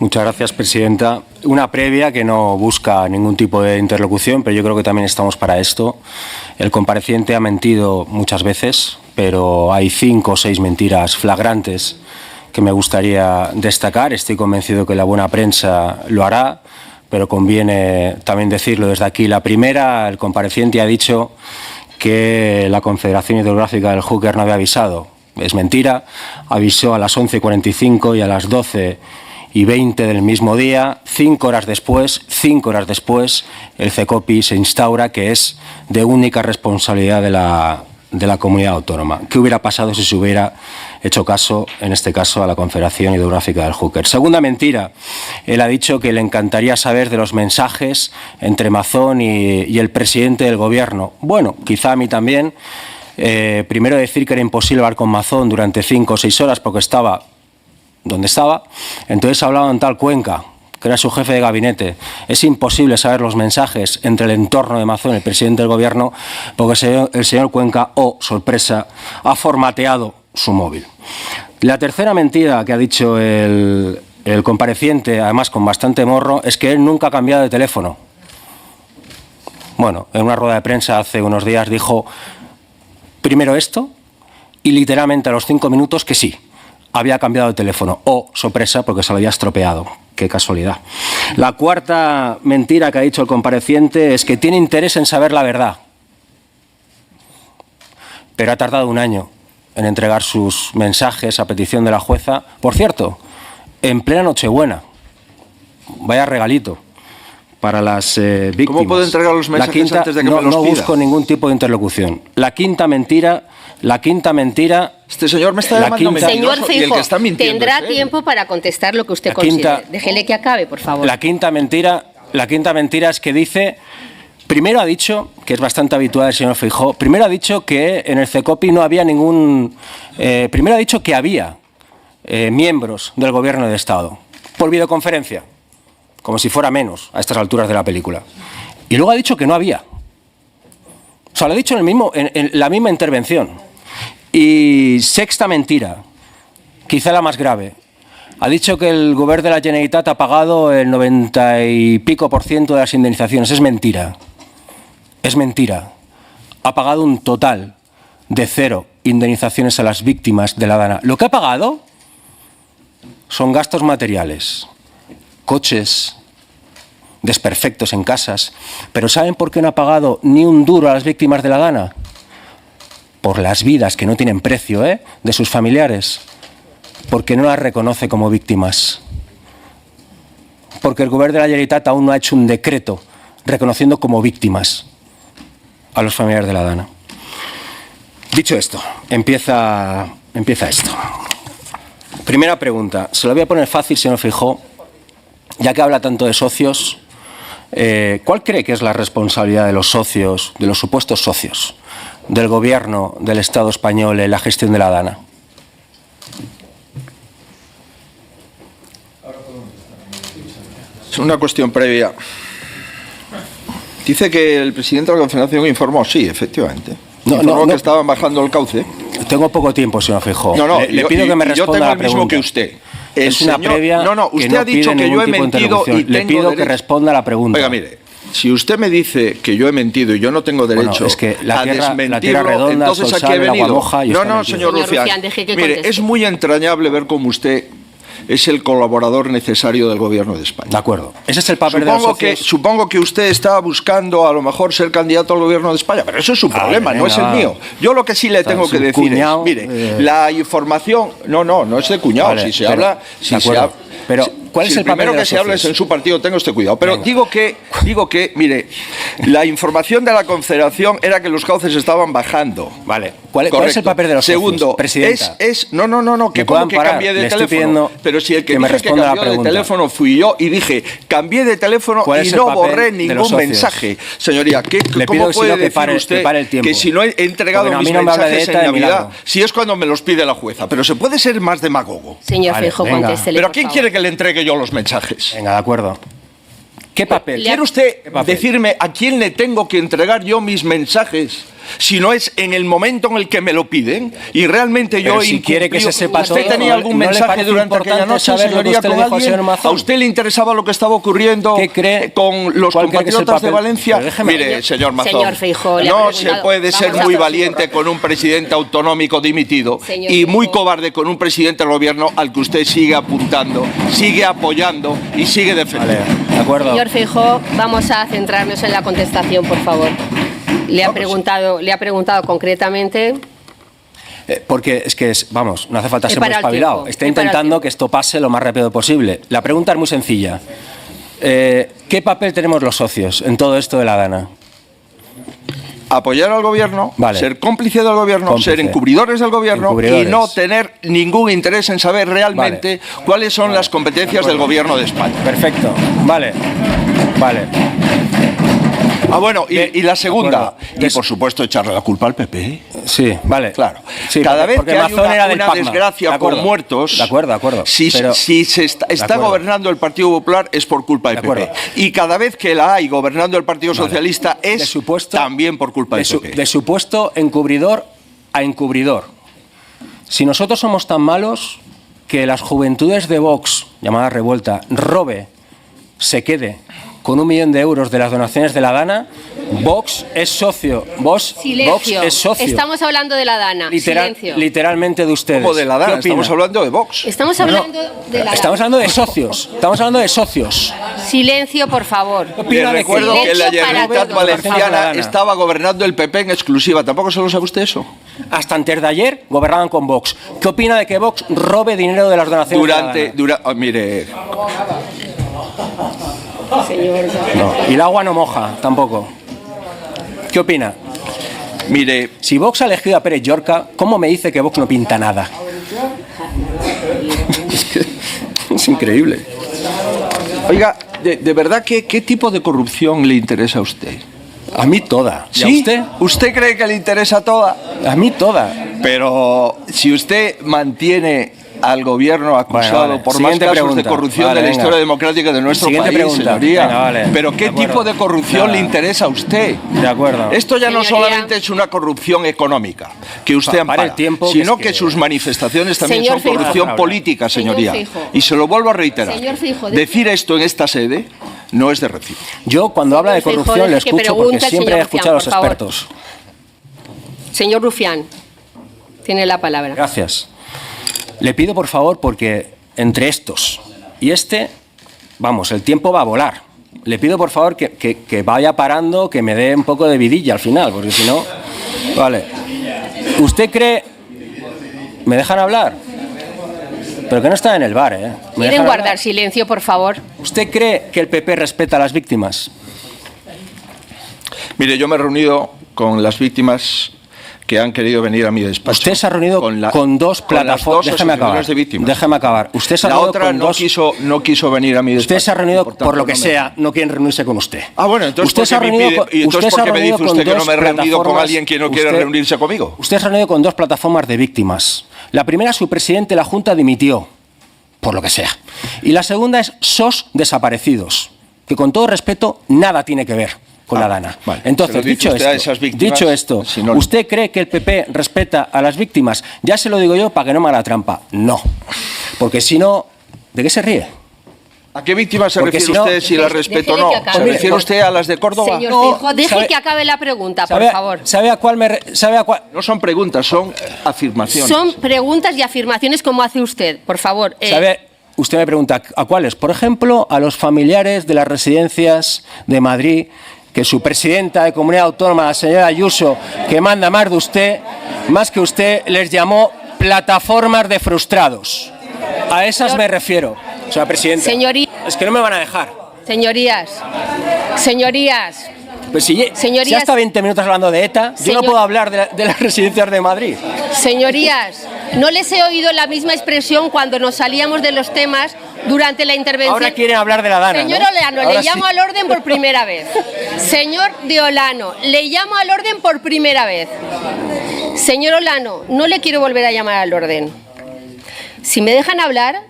Muchas gracias, presidenta. Una previa que no busca ningún tipo de interlocución, pero yo creo que también estamos para esto. El compareciente ha mentido muchas veces, pero hay 5 o 6 mentiras flagrantes que me gustaría destacar. Estoy convencido que la buena prensa lo hará, pero conviene también decirlo desde aquí. La primera, el compareciente ha dicho que la Confederación Hidrográfica del Júcar no había avisado. Es mentira. Avisó a las 11:45 y a las 12:20 del mismo día. 5 horas después, el CECOPI se instaura, que es de única responsabilidad de la comunidad autónoma. ¿Qué hubiera pasado si se hubiera hecho caso, en este caso, a la Confederación Hidrográfica del Júcar? Segunda mentira. Él ha dicho que le encantaría saber de los mensajes entre Mazón y el presidente del Gobierno. Bueno, quizá a mí también. Primero decir que era imposible hablar con Mazón durante 5 o 6 horas porque estaba donde estaba. Entonces hablaba en tal Cuenca, que era su jefe de gabinete. Es imposible saber los mensajes entre el entorno de Mazón y el presidente del Gobierno porque el señor Cuenca, sorpresa, ha formateado su móvil. La tercera mentira que ha dicho el compareciente, además con bastante morro, es que él nunca ha cambiado de teléfono. Bueno, en una rueda de prensa hace unos días dijo primero esto y literalmente a los 5 minutos que sí, había cambiado de teléfono. Sorpresa, porque se lo había estropeado. Qué casualidad. La cuarta mentira que ha dicho el compareciente es que tiene interés en saber la verdad. Pero ha tardado 1 año en entregar sus mensajes a petición de la jueza. Por cierto, en plena Nochebuena. Vaya regalito para las víctimas. ¿Cómo puedo entregar los mensajes antes de que me los pida? No busco ningún tipo de interlocución. La quinta mentira. Este señor me está llamando mentiroso. Señor Feijóo, tendrá tiempo para contestar lo que usted considere. Déjele que acabe, por favor. La quinta mentira es que dice. Primero ha dicho, que es bastante habitual el señor Feijóo, primero ha dicho que en el CECOPI no había ningún. Primero ha dicho que había miembros del Gobierno de Estado por videoconferencia, como si fuera menos a estas alturas de la película. Y luego ha dicho que no había. O sea, lo ha dicho en la misma intervención. Y sexta mentira, quizá la más grave. Ha dicho que el Gobierno de la Generalitat ha pagado el 90 y pico % de las indemnizaciones. Es mentira. Es mentira. Ha pagado un total de 0 indemnizaciones a las víctimas de la Dana. Lo que ha pagado son gastos materiales, coches, desperfectos en casas. Pero ¿saben por qué no ha pagado ni un duro a las víctimas de la Dana? Por las vidas que no tienen precio, de sus familiares. Porque no las reconoce como víctimas. Porque el Gobierno de la Generalitat aún no ha hecho un decreto reconociendo como víctimas a los familiares de la Dana. Dicho esto, empieza esto. Primera pregunta. Se lo voy a poner fácil, señor Feijóo. Ya que habla tanto de socios, ¿cuál cree que es la responsabilidad de los socios, de los supuestos socios, del Gobierno del Estado español en la gestión de la Dana? Es una cuestión previa. Dice que el presidente de la Confederación informó, sí, efectivamente. Informó que estaban bajando el cauce. Tengo poco tiempo, señor Feijóo. Le pido que me responda la pregunta. Yo tengo el mismo que usted. Es una previa. Usted ha dicho que yo he mentido y le pido que responda a la pregunta. Oiga, mire, si usted me dice que yo he mentido y yo no tengo derecho a desmentirlo, entonces aquí he venido. Señor Rufián, mire, es muy entrañable ver cómo usted es el colaborador necesario del Gobierno de España. De acuerdo. Ese es el papel de los socios. Supongo que usted está buscando a lo mejor ser candidato al Gobierno de España, pero eso es su problema, no es el mío. Yo lo que sí le tengo que decir es, mire, la información... No es de cuñado. Vale, si se habla... Pero, ¿cuál es el papel primero que se hable es en su partido, tenga usted cuidado. Pero digo que, mire, la información de la Confederación era que los cauces estaban bajando. Vale. ¿Cuál es el papel de los socios? Segundo, presidenta? Que como que cambié de teléfono. Pero si el que dije que cambió de teléfono fui yo y dije, cambié de teléfono y no borré ningún mensaje. Señoría, ¿cómo puede decir usted que si no he entregado mis mensajes en Navidad, si es cuando me los pide la jueza? Pero se puede ser más demagogo. Señor Feijóo, contéstele. ¿Pero a quién quiere que le entregue yo los mensajes? Venga, de acuerdo. ¿Qué papel? ¿Quiere usted decirme a quién le tengo que entregar yo mis mensajes si no es en el momento en el que me lo piden. Y realmente yo si quiere que se sepa todo, ¿usted tenía algún mensaje durante aquella noche, señoría, con alguien? ¿A usted le interesaba lo que estaba ocurriendo con los compatriotas de Valencia? Mire, señor Mazón, señor Feijóo, no se puede ser muy valiente con un presidente autonómico dimitido y muy cobarde con un presidente del gobierno al que usted sigue apuntando, sigue apoyando y sigue defendiendo. Vale, de acuerdo. Señor Feijóo, vamos a centrarnos en la contestación, por favor. Le ha preguntado concretamente. Porque es que, vamos, no hace falta ser muy espabilado. Está intentando que esto pase lo más rápido posible. La pregunta es muy sencilla. ¿Qué papel tenemos los socios en todo esto de la Dana? Apoyar al gobierno, ser cómplice del gobierno, ser encubridores del gobierno y no tener ningún interés en saber realmente cuáles son las competencias del gobierno de España. Perfecto. Vale. Ah, bueno, y la segunda, y por supuesto echarle la culpa al PP. Sí, vale. Claro. Sí, cada vez que hay una desgracia con muertos, de acuerdo. Si se está gobernando el Partido Popular es por culpa del PP. Y cada vez que la hay gobernando el Partido Socialista es también por culpa del PP. De supuesto encubridor a encubridor. Si nosotros somos tan malos que las juventudes de Vox, llamada Revuelta, se quede con 1 millón de euros de las donaciones de la Dana, Vox es socio. Silencio. Vox es socio. Estamos hablando de la Dana. Silencio. Literalmente de ustedes. ¿Cómo de la Dana? Estamos hablando de Vox. Estamos hablando de la Dana. Estamos hablando de socios. Estamos hablando de socios. Silencio, por favor. Les recuerdo que la Generalitat Valenciana estaba gobernando el PP en exclusiva. ¿Tampoco se lo sabe usted eso? Hasta antes de ayer gobernaban con Vox. ¿Qué opina de que Vox robe dinero de las donaciones de la Dana? Mire... Señor. No. Y el agua no moja, tampoco. ¿Qué opina? Mire, si Vox ha elegido a Pérez Llorca, ¿cómo me dice que Vox no pinta nada? Es increíble. Oiga, de verdad, ¿qué tipo de corrupción le interesa a usted? A mí toda. ¿Sí? ¿Y a usted? ¿Usted cree que le interesa toda? A mí toda. Pero si usted mantiene al gobierno acusado por más casos de corrupción de la historia democrática de nuestro país, señoría. Pero ¿qué tipo de corrupción le interesa a usted? De acuerdo. Esto ya no solamente es una corrupción económica que usted ampara, sino que sus manifestaciones también son corrupción política, señoría. Y se lo vuelvo a reiterar. Decir esto en esta sede no es de recibo. Yo cuando habla de corrupción le escucho porque siempre he escuchado a los expertos. Señor Rufián, tiene la palabra. Gracias. Le pido, por favor, porque entre estos y vamos, el tiempo va a volar. Le pido, por favor, que vaya parando, que me dé un poco de vidilla al final, porque si no... Vale. ¿Usted cree... ¿Me dejan hablar? Pero que no está en el bar, ¿eh? ¿Quieren guardar silencio, por favor? ¿Usted cree que el PP respeta a las víctimas? Mire, yo me he reunido con las víctimas que han querido venir a mi despacho. Usted se ha reunido con dos plataformas. Déjeme acabar. Usted se ha reunido con dos. No quiso venir a mi despacho. Usted se ha reunido por lo que sea. No quieren reunirse con usted. Ah, bueno, entonces ¿por qué me dice usted que no me he reunido con alguien que no quiere reunirse conmigo? Usted se ha reunido con dos plataformas de víctimas. La primera, su presidente de la Junta dimitió, por lo que sea. Y la segunda es SOS Desaparecidos, que con todo respeto nada tiene que ver con la Dana. Vale. Entonces, dicho esto, si no... ¿usted cree que el PP respeta a las víctimas? Ya se lo digo yo para que no me haga la trampa. No. Porque si no, ¿de qué se ríe? ¿A qué víctimas se refiere usted si las respeto o no? ¿Se refiere usted a las de Córdoba? Señor Feijóo, deje que acabe la pregunta, por favor. ¿Sabe a cuál? No son preguntas, son afirmaciones. Son preguntas y afirmaciones como hace usted, por favor. Usted me pregunta, ¿a cuáles? Por ejemplo, a los familiares de las residencias de Madrid, que su presidenta de comunidad autónoma, la señora Ayuso, que manda más que usted, les llamó plataformas de frustrados. A esas me refiero, señora presidenta. Es que no me van a dejar. Señorías. Pues si hasta 20 minutos hablando de ETA, yo no puedo hablar de las residencias de Madrid. Señorías, no les he oído la misma expresión cuando nos salíamos de los temas durante la intervención. Ahora quieren hablar de la Dana. Señor Olano, le llamo al orden por primera vez. Señor de Olano, le llamo al orden por primera vez. Señor Olano, no le quiero volver a llamar al orden. Si me dejan hablar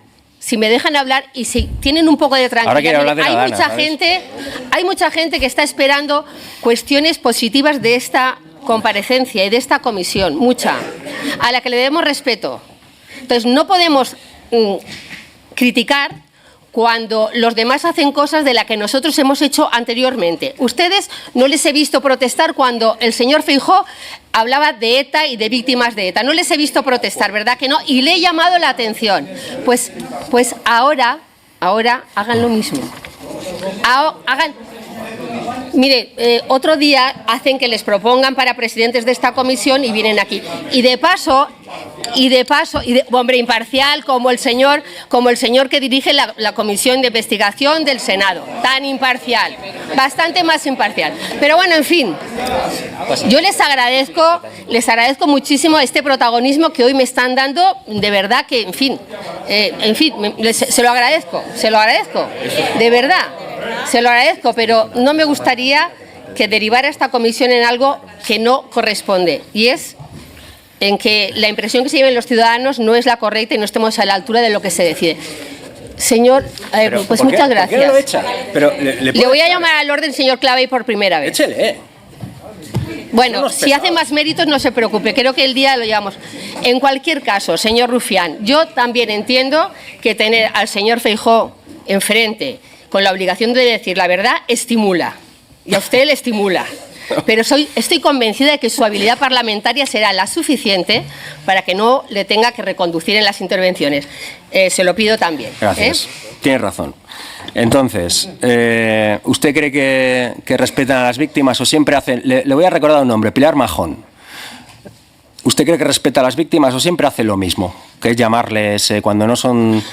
y si tienen un poco de tranquilidad, hay mucha gente que está esperando cuestiones positivas de esta comparecencia y de esta comisión, mucha, a la que le debemos respeto. Entonces, no podemos criticar cuando los demás hacen cosas de las que nosotros hemos hecho anteriormente. Ustedes no les he visto protestar cuando el señor Feijóo hablaba de ETA y de víctimas de ETA. No les he visto protestar, ¿verdad que no? Y le he llamado la atención. Pues ahora hagan lo mismo. Mire, otro día hacen que les propongan para presidentes de esta comisión y vienen aquí. Y de paso, hombre, imparcial como el señor que dirige la Comisión de Investigación del Senado. Tan imparcial, bastante más imparcial. Pero bueno, en fin, yo les agradezco muchísimo este protagonismo que hoy me están dando. De verdad que, en fin, se lo agradezco, de verdad. Se lo agradezco, pero no me gustaría que derivara esta comisión en algo que no corresponde, y es en que la impresión que se lleven los ciudadanos no es la correcta y no estemos a la altura de lo que se decide. Señor, pues muchas gracias. ¿Por qué lo echa? Pero le voy a llamar al orden, señor Clavé, por primera vez. Échele. Bueno, si hace más méritos, no se preocupe, creo que el día lo llevamos. En cualquier caso, señor Rufián, yo también entiendo que tener al señor Feijóo enfrente con la obligación de decir la verdad estimula, y a usted le estimula. Pero estoy convencida de que su habilidad parlamentaria será la suficiente para que no le tenga que reconducir en las intervenciones. Se lo pido también. Gracias. Tiene razón. Entonces, ¿usted cree que respetan a las víctimas o siempre hacen...? Le voy a recordar un nombre, Pilar Majón. ¿Usted cree que respeta a las víctimas o siempre hace lo mismo? Que es llamarles, cuando no son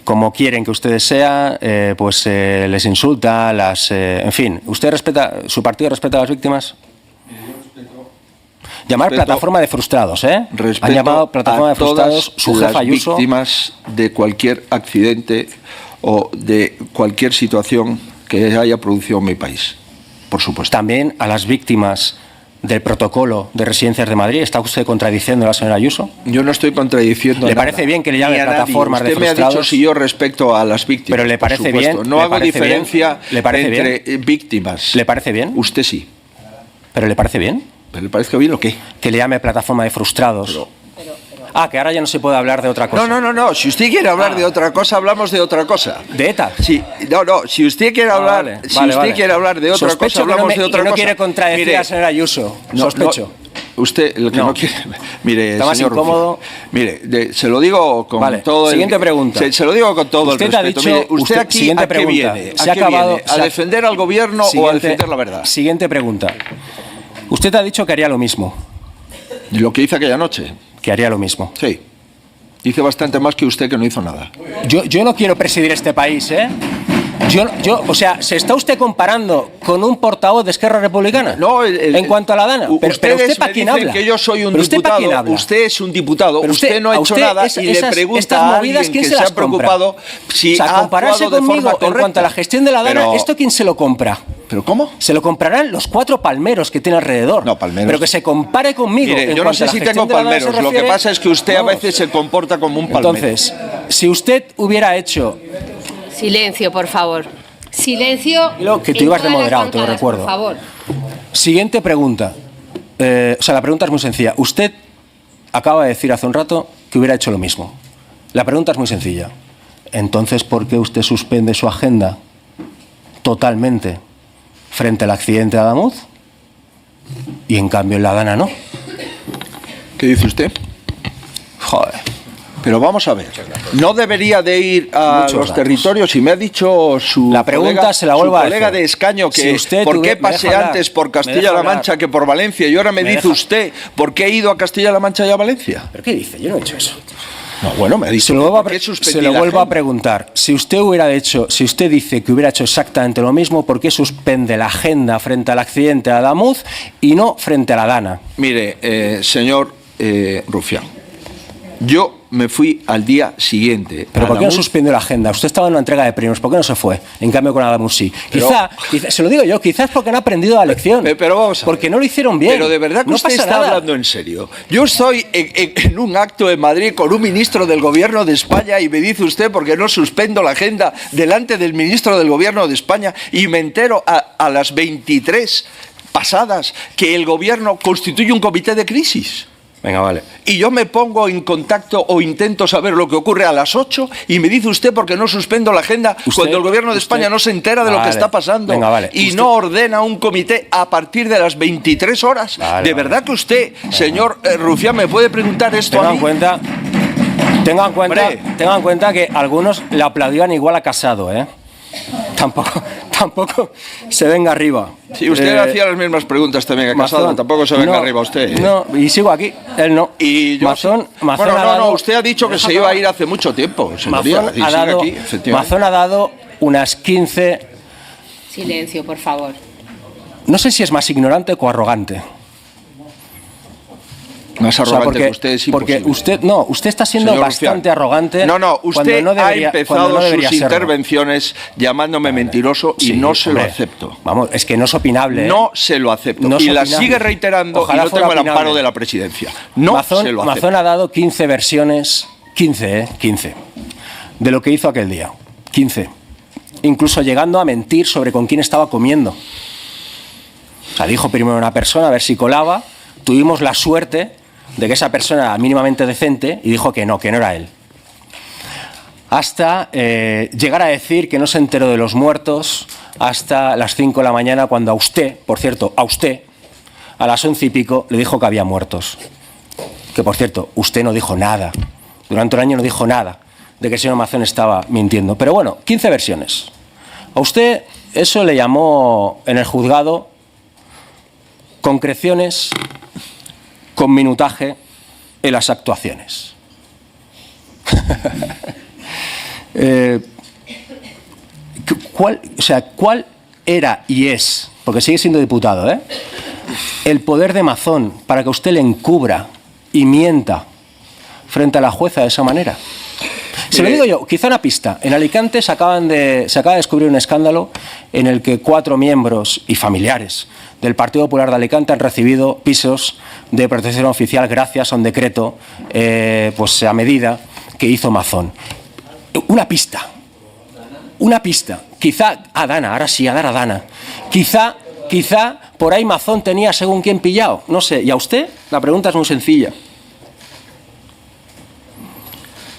como quieren que ustedes sean, pues les insulta, en fin. ¿Usted respeta, su partido respeta a las víctimas? Llamar plataforma de frustrados, ¿eh? Han llamado plataforma de frustrados su jefa Ayuso. Víctimas de cualquier accidente o de cualquier situación que haya producido en mi país, por supuesto. También a las víctimas del protocolo de residencias de Madrid. ¿Está usted contradiciendo a la señora Ayuso? Yo no estoy contradiciendo ¿Le parece bien que le llame plataformas de frustrados? Usted me ha dicho si yo respeto a las víctimas. Pero ¿le parece bien? No hago diferencia entre víctimas. ¿Le parece bien? Usted sí. ¿Pero le parece bien? ¿Pero le parece bien o qué? Que le llame plataforma de frustrados. Que ahora ya no se puede hablar de otra cosa. No. Si usted quiere hablar de otra cosa, hablamos de otra cosa. ¿De ETA? Sí. No. Si usted quiere hablar, quiere hablar de otra cosa, hablamos de otra cosa. No quiere contradecir a la señora Ayuso. Sospecho. Usted lo que no quiere. Mire, está más señor incómodo. Mire, se lo digo con todo. Siguiente pregunta. Se lo digo con todo el respeto. Ha dicho, mire, usted aquí ¿a qué viene? ¿A defender al gobierno o a defender la verdad? Siguiente pregunta. Usted ha dicho que haría lo mismo. Lo que hice aquella noche. Que haría lo mismo. Sí. Hice bastante más que usted, que no hizo nada. Yo no quiero presidir este país, ¿eh? O sea, ¿se está usted comparando con un portavoz de Esquerra Republicana? No, en cuanto a la Dana. Pero usted ¿para quién habla? Que yo soy un diputado. Usted es un diputado. Usted no ha hecho nada y le pregunta a alguien que se ha preocupado si ha compararse conmigo en cuanto a la gestión de la Dana, ¿esto quién se lo compra? ¿Pero cómo? Se lo comprarán los 4 palmeros que tiene alrededor. No, palmeros. Pero que se compare conmigo. Mire, yo no sé si tengo palmeros. Lo que pasa es que usted a veces se comporta como un palmero. Entonces, si usted hubiera hecho... Silencio, por favor. Silencio. Que tú ibas de moderado, te lo recuerdo. Por favor. Siguiente pregunta. La pregunta es muy sencilla. Usted acaba de decir hace un rato que hubiera hecho lo mismo. La pregunta es muy sencilla. Entonces, ¿por qué usted suspende su agenda totalmente frente al accidente de Adamuz y en cambio en la Dana no? ¿Qué dice usted? Joder. Pero vamos a ver, no debería de ir a los territorios, y me ha dicho su colega de escaño que por qué pasé antes por Castilla-La Mancha que por Valencia, y ahora me dice usted por qué he ido a Castilla-La Mancha y a Valencia. ¿Pero qué dice? Yo no he hecho eso. No, bueno, me ha dicho. Se lo vuelvo a preguntar. Si usted dice que hubiera hecho exactamente lo mismo, ¿por qué suspende la agenda frente al accidente de Adamuz y no frente a la Dana? Mire, señor Rufián, yo me fui al día siguiente. ¿Pero por qué no suspendió la agenda? Usted estaba en una entrega de premios, ¿por qué no se fue? En cambio con Adamuz sí. Quizá, se lo digo yo, quizás porque no ha aprendido la lección. Pero vamos a ver. Porque no lo hicieron bien. Pero de verdad que usted está hablando en serio. Yo estoy en un acto en Madrid con un ministro del Gobierno de España y me dice usted por qué no suspendo la agenda delante del ministro del Gobierno de España, y me entero a las 23 pasadas que el gobierno constituye un comité de crisis. Venga, vale. Y yo me pongo en contacto o intento saber lo que ocurre a las 8 y me dice usted por qué no suspendo la agenda cuando el gobierno de España no se entera de lo que está pasando. Venga, vale. Y no ordena un comité a partir de las 23 horas. Vale, ¿De verdad que usted, señor Rufián, me puede preguntar esto a mí? Tengan en cuenta que algunos le aplaudían igual a Casado, ¿eh? Tampoco se venga arriba. Sí, usted hacía las mismas preguntas también a Casado, tampoco se venga arriba usted. No, y sigo aquí, él no. Y yo, usted ha dicho que se iba a ir hace mucho tiempo, señoría. Mazón ha dado unas 15... Silencio, por favor. No sé si es más ignorante o arrogante. Más arrogante que usted es imposible. Porque usted está siendo bastante arrogante. Usted ha empezado sus intervenciones llamándome mentiroso y no se lo acepto. Vamos, es que no es opinable. No se lo acepto. Y la sigue reiterando y no tengo el amparo de la presidencia. No se lo acepto. Mazón ha dado 15 versiones, 15, de lo que hizo aquel día. 15. Incluso llegando a mentir sobre con quién estaba comiendo. O sea, dijo primero una persona a ver si colaba. Tuvimos la suerte de que esa persona era mínimamente decente y dijo que no era él. Hasta llegar a decir que no se enteró de los muertos hasta las 5 de la mañana cuando a usted, por cierto, a las 11 y pico, le dijo que había muertos. Que, por cierto, usted no dijo nada. Durante un año no dijo nada de que el señor Mazón estaba mintiendo. Pero bueno, 15 versiones. A usted eso le llamó en el juzgado concreciones con minutaje en las actuaciones. ¿Cuál era y es, porque sigue siendo diputado, el poder de Mazón para que usted le encubra y mienta frente a la jueza de esa manera? Se lo digo yo, quizá una pista. En Alicante se acaba de descubrir un escándalo en el que 4 miembros y familiares del Partido Popular de Alicante han recibido pisos de protección oficial gracias a un decreto pues a medida que hizo Mazón. Una pista. Quizá a Dana, ahora sí, a dar a Dana. Quizá por ahí Mazón tenía según quién pillado. No sé. ¿Y a usted? La pregunta es muy sencilla.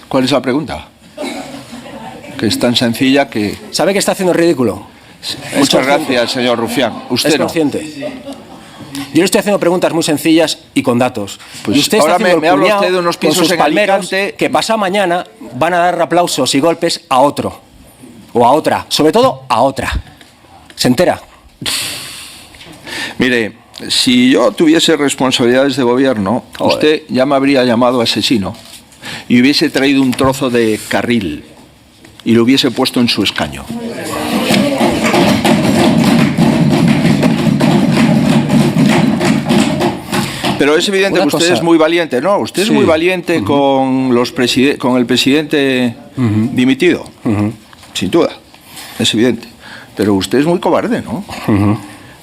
¿Cuál es la pregunta? Que es tan sencilla que... ¿Sabe que está haciendo ridículo? Muchas gracias, señor Rufián. Usted ¿Es consciente? Yo le estoy haciendo preguntas muy sencillas y con datos. Pues y usted ahora está me habla usted de unos pisos en Alicante que pasado mañana van a dar aplausos y golpes a otro. O a otra. Sobre todo a otra. ¿Se entera? Mire, si yo tuviese responsabilidades de gobierno, usted ya me habría llamado asesino y hubiese traído un trozo de carril y lo hubiese puesto en su escaño. Pero es evidente que usted es muy valiente, ¿no? Usted es muy valiente con el presidente dimitido, sin duda, es evidente. Pero usted es muy cobarde, ¿no?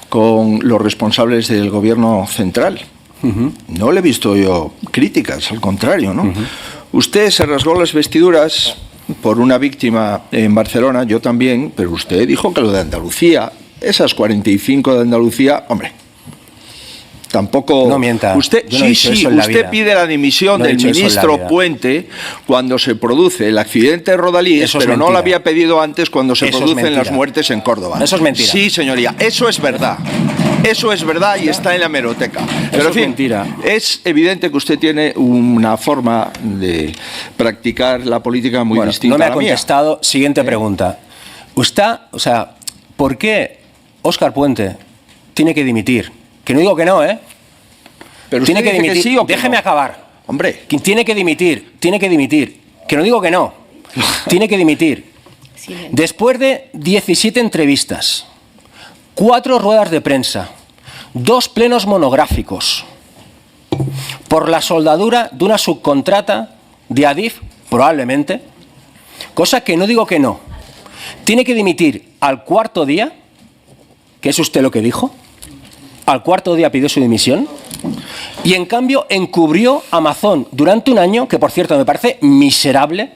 Con los responsables del gobierno central. No le he visto yo críticas, al contrario, ¿no? Usted se rasgó las vestiduras por una víctima en Barcelona, yo también, pero usted dijo que lo de Andalucía, esas 45 de Andalucía, hombre, tampoco... No mienta. Usted, usted pide la dimisión del ministro Puente cuando se produce el accidente de Rodalíes, pero no lo había pedido antes cuando se producen las muertes en Córdoba. Eso es mentira. Sí, señoría, eso es verdad. Eso es verdad y está en la hemeroteca. Pero en fin, mentira. Es evidente que usted tiene una forma de practicar la política muy distinta a la mía. No me ha contestado. Siguiente pregunta. ¿Por qué Óscar Puente tiene que dimitir? Que no digo que no, Pero tiene que dimitir. Que sí o que déjeme acabar. Hombre. Tiene que dimitir. Que no digo que no. Tiene que dimitir. Después de 17 entrevistas, 4 ruedas de prensa, 2 plenos monográficos, por la soldadura de una subcontrata de Adif, probablemente, cosa que no digo que no. Tiene que dimitir al 4.º día, que es usted lo que dijo, al 4.º día pidió su dimisión, y en cambio encubrió a Mazón durante un año, que por cierto me parece miserable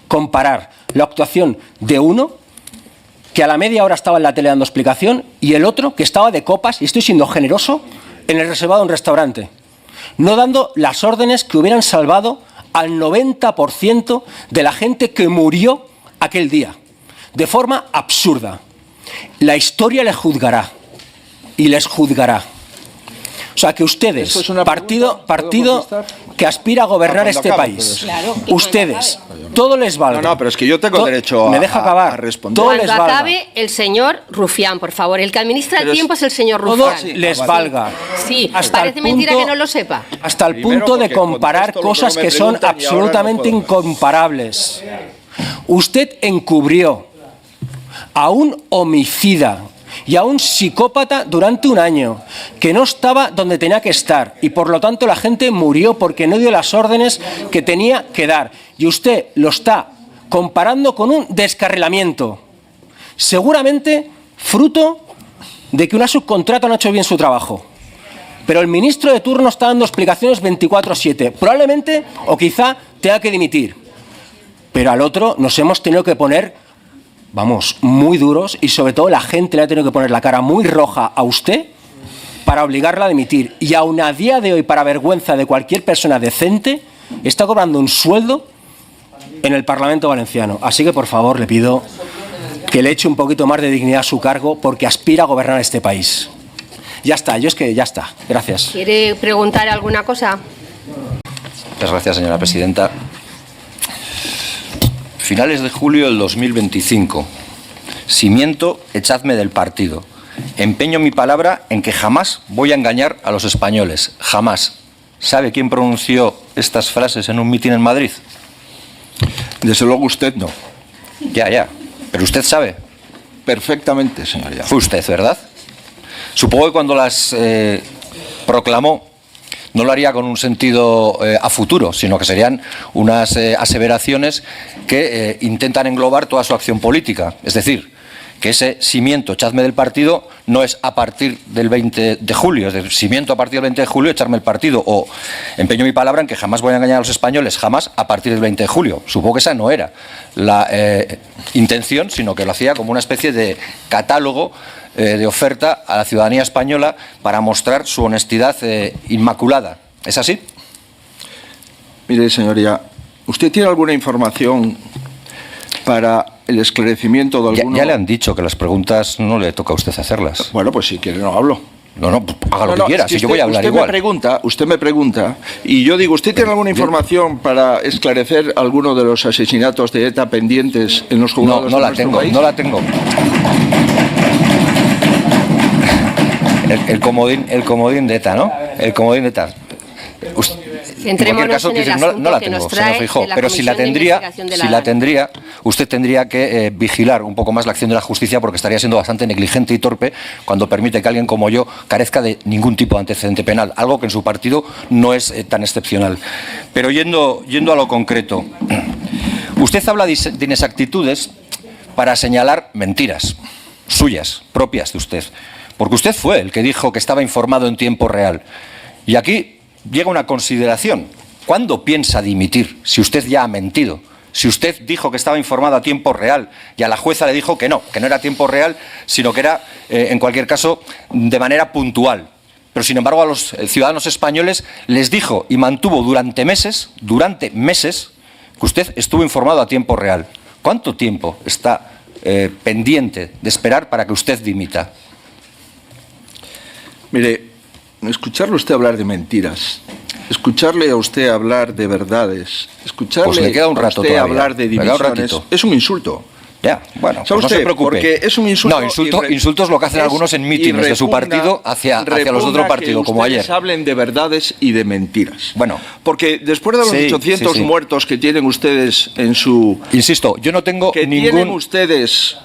comparar la actuación de uno que a la media hora estaba en la tele dando explicación, y el otro que estaba de copas, y estoy siendo generoso, en el reservado de un restaurante, no dando las órdenes que hubieran salvado al 90% de la gente que murió aquel día, de forma absurda. La historia les juzgará, y les juzgará. O sea, que ustedes, partido que aspira a gobernar este país, claro, ustedes, todo les valga. No, pero es que yo tengo derecho a responder. Todo les valga. Acabe el señor Rufián, por favor. El que administra el tiempo es el señor Rufián. Todo les valga. Sí, parece mentira que no lo sepa. Hasta el punto de comparar cosas que son absolutamente incomparables. Usted encubrió a un homicida y a un psicópata durante un año, que no estaba donde tenía que estar, y por lo tanto la gente murió porque no dio las órdenes que tenía que dar. Y usted lo está comparando con un descarrilamiento, seguramente fruto de que una subcontrata no ha hecho bien su trabajo. Pero el ministro de turno está dando explicaciones 24/7, probablemente o quizá tenga que dimitir. Pero al otro nos hemos tenido que poner, vamos, muy duros, y sobre todo la gente le ha tenido que poner la cara muy roja a usted para obligarla a dimitir. Y aún a día de hoy, para vergüenza de cualquier persona decente, está cobrando un sueldo en el Parlamento valenciano. Así que, por favor, le pido que le eche un poquito más de dignidad a su cargo, porque aspira a gobernar este país. Ya está, yo es que ya está. Gracias. ¿Quiere preguntar alguna cosa? Muchas gracias, señora presidenta. Finales de julio del 2025. Si miento, echadme del partido. Empeño mi palabra en que jamás voy a engañar a los españoles. Jamás. ¿Sabe quién pronunció estas frases en un mitin en Madrid? Desde luego usted no. Ya. Pero usted sabe. Perfectamente, señoría. Fue usted, ¿verdad? Supongo que cuando las proclamó, no lo haría con un sentido a futuro, sino que serían unas aseveraciones que intentan englobar toda su acción política. Es decir, que ese cimiento, echadme del partido, no es a partir del 20 de julio. Es decir, cimiento a partir del 20 de julio, echarme el partido. O empeño mi palabra en que jamás voy a engañar a los españoles, jamás a partir del 20 de julio. Supongo que esa no era la intención, sino que lo hacía como una especie de catálogo de oferta a la ciudadanía española para mostrar su honestidad inmaculada. ¿Es así? Mire, señoría, ¿usted tiene alguna información para el esclarecimiento de alguno? Ya le han dicho que las preguntas no le toca a usted hacerlas. Bueno, pues si quiere no hablo. No, haga lo que quiera, si yo voy a hablar igual. Usted me pregunta, y yo digo, ¿usted tiene alguna información para esclarecer alguno de los asesinatos de ETA pendientes en los juzgados? No la tengo. El comodín de ETA, ¿no? El comodín de ETA. En cualquier caso, no la tengo, señor Feijóo, pero si la tendría, usted tendría que vigilar un poco más la acción de la justicia, porque estaría siendo bastante negligente y torpe cuando permite que alguien como yo carezca de ningún tipo de antecedente penal, algo que en su partido no es tan excepcional. Pero yendo a lo concreto, usted habla de inexactitudes para señalar mentiras suyas, propias de usted, porque usted fue el que dijo que estaba informado en tiempo real. Y aquí llega una consideración. ¿Cuándo piensa dimitir si usted ya ha mentido? Si usted dijo que estaba informado a tiempo real y a la jueza le dijo que no era tiempo real, sino que era, en cualquier caso, de manera puntual. Pero, sin embargo, a los ciudadanos españoles les dijo y mantuvo durante meses, que usted estuvo informado a tiempo real. ¿Cuánto tiempo está pendiente de esperar para que usted dimita? Mire, escucharle a usted hablar de mentiras, escucharle a usted hablar de verdades, escucharle pues le queda un rato a usted todavía. Hablar de divisiones, es un insulto. Ya, bueno, pues no se preocupe. Porque es un insulto. No, insultos lo que hacen algunos en mítines de su partido hacia los de otro partido, como ayer. Hablen de verdades y de mentiras. Bueno, porque después de los 800 muertos que tienen ustedes en su... Insisto, yo no tengo tienen ustedes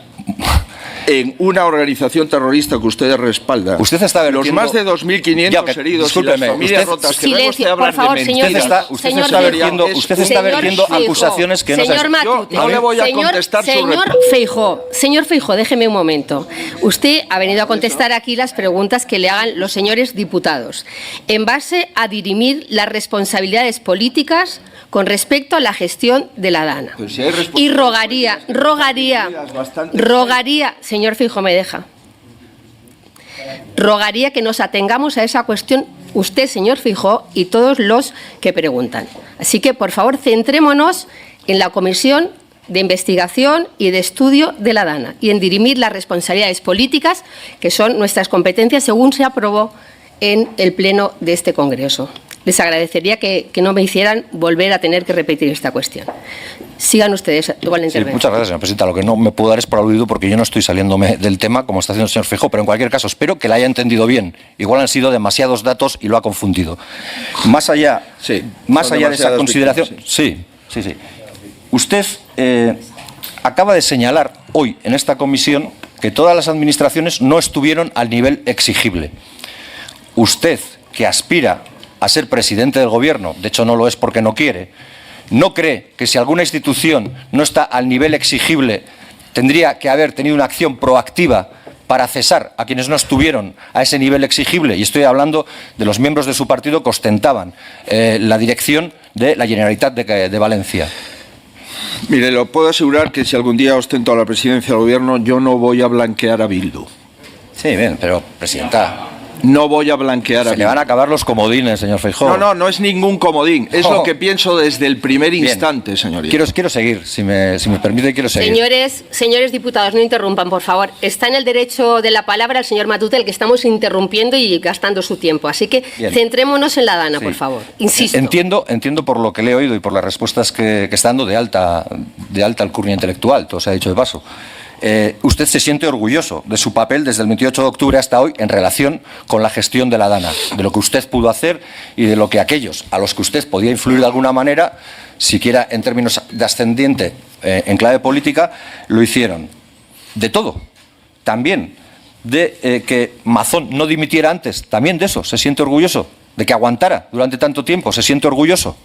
en una organización terrorista que ustedes respaldan. Usted está vertiendo... Los más de 2.500 heridos y las familias rotas que luego usted habla de mentiras. Usted está vertiendo acusaciones que no se... Yo no le voy a contestar Señor Feijóo, déjeme un momento. Usted ha venido a contestar aquí las preguntas que le hagan los señores diputados, en base a dirimir las responsabilidades políticas con respecto a la gestión de la Dana. Si y rogaría, señor Feijóo, me deja, rogaría que nos atengamos a esa cuestión usted, señor Feijóo, y todos los que preguntan. Así que, por favor, centrémonos en la comisión de investigación y de estudio de la Dana y en dirimir las responsabilidades políticas que son nuestras competencias según se aprobó en el Pleno de este Congreso. Les agradecería que no me hicieran volver a tener que repetir esta cuestión. Sigan ustedes igual la intervención. Sí, muchas gracias, señora presidenta. Lo que no me puedo dar es por aludido porque yo no estoy saliéndome del tema como está haciendo el señor Feijóo, pero en cualquier caso espero que la haya entendido bien. Igual han sido demasiados datos y lo ha confundido. Más allá, de esa consideración... Sí. Usted acaba de señalar hoy en esta comisión que todas las administraciones no estuvieron al nivel exigible. Usted, que aspira a ser presidente del Gobierno, de hecho no lo es porque no quiere, ¿no cree que si alguna institución no está al nivel exigible tendría que haber tenido una acción proactiva para cesar a quienes no estuvieron a ese nivel exigible? Y estoy hablando de los miembros de su partido que ostentaban la dirección de la Generalitat de Valencia. Mire, lo puedo asegurar que si algún día ostento la presidencia del Gobierno, yo no voy a blanquear a Bildu. Sí, bien, pero, presidenta... No voy a blanquear a Bildu. Se le van a acabar los comodines, señor Feijóo. No es ningún comodín. Es lo que pienso desde el primer instante, señoría. Quiero seguir, si me permite, quiero seguir. Señores diputados, no interrumpan, por favor. Está en el derecho de la palabra el señor Matute, el que estamos interrumpiendo y gastando su tiempo. Así que centrémonos en la Dana, por favor. Insisto. Entiendo por lo que le he oído y por las respuestas que está dando de alta alcurnia intelectual, todo se ha dicho de paso. Usted se siente orgulloso de su papel desde el 28 de octubre hasta hoy en relación con la gestión de la Dana, de lo que usted pudo hacer y de lo que aquellos a los que usted podía influir de alguna manera, siquiera en términos de ascendiente en clave política, lo hicieron. De todo. También de que Mazón no dimitiera antes, también de eso se siente orgulloso, de que aguantara durante tanto tiempo, se siente orgulloso.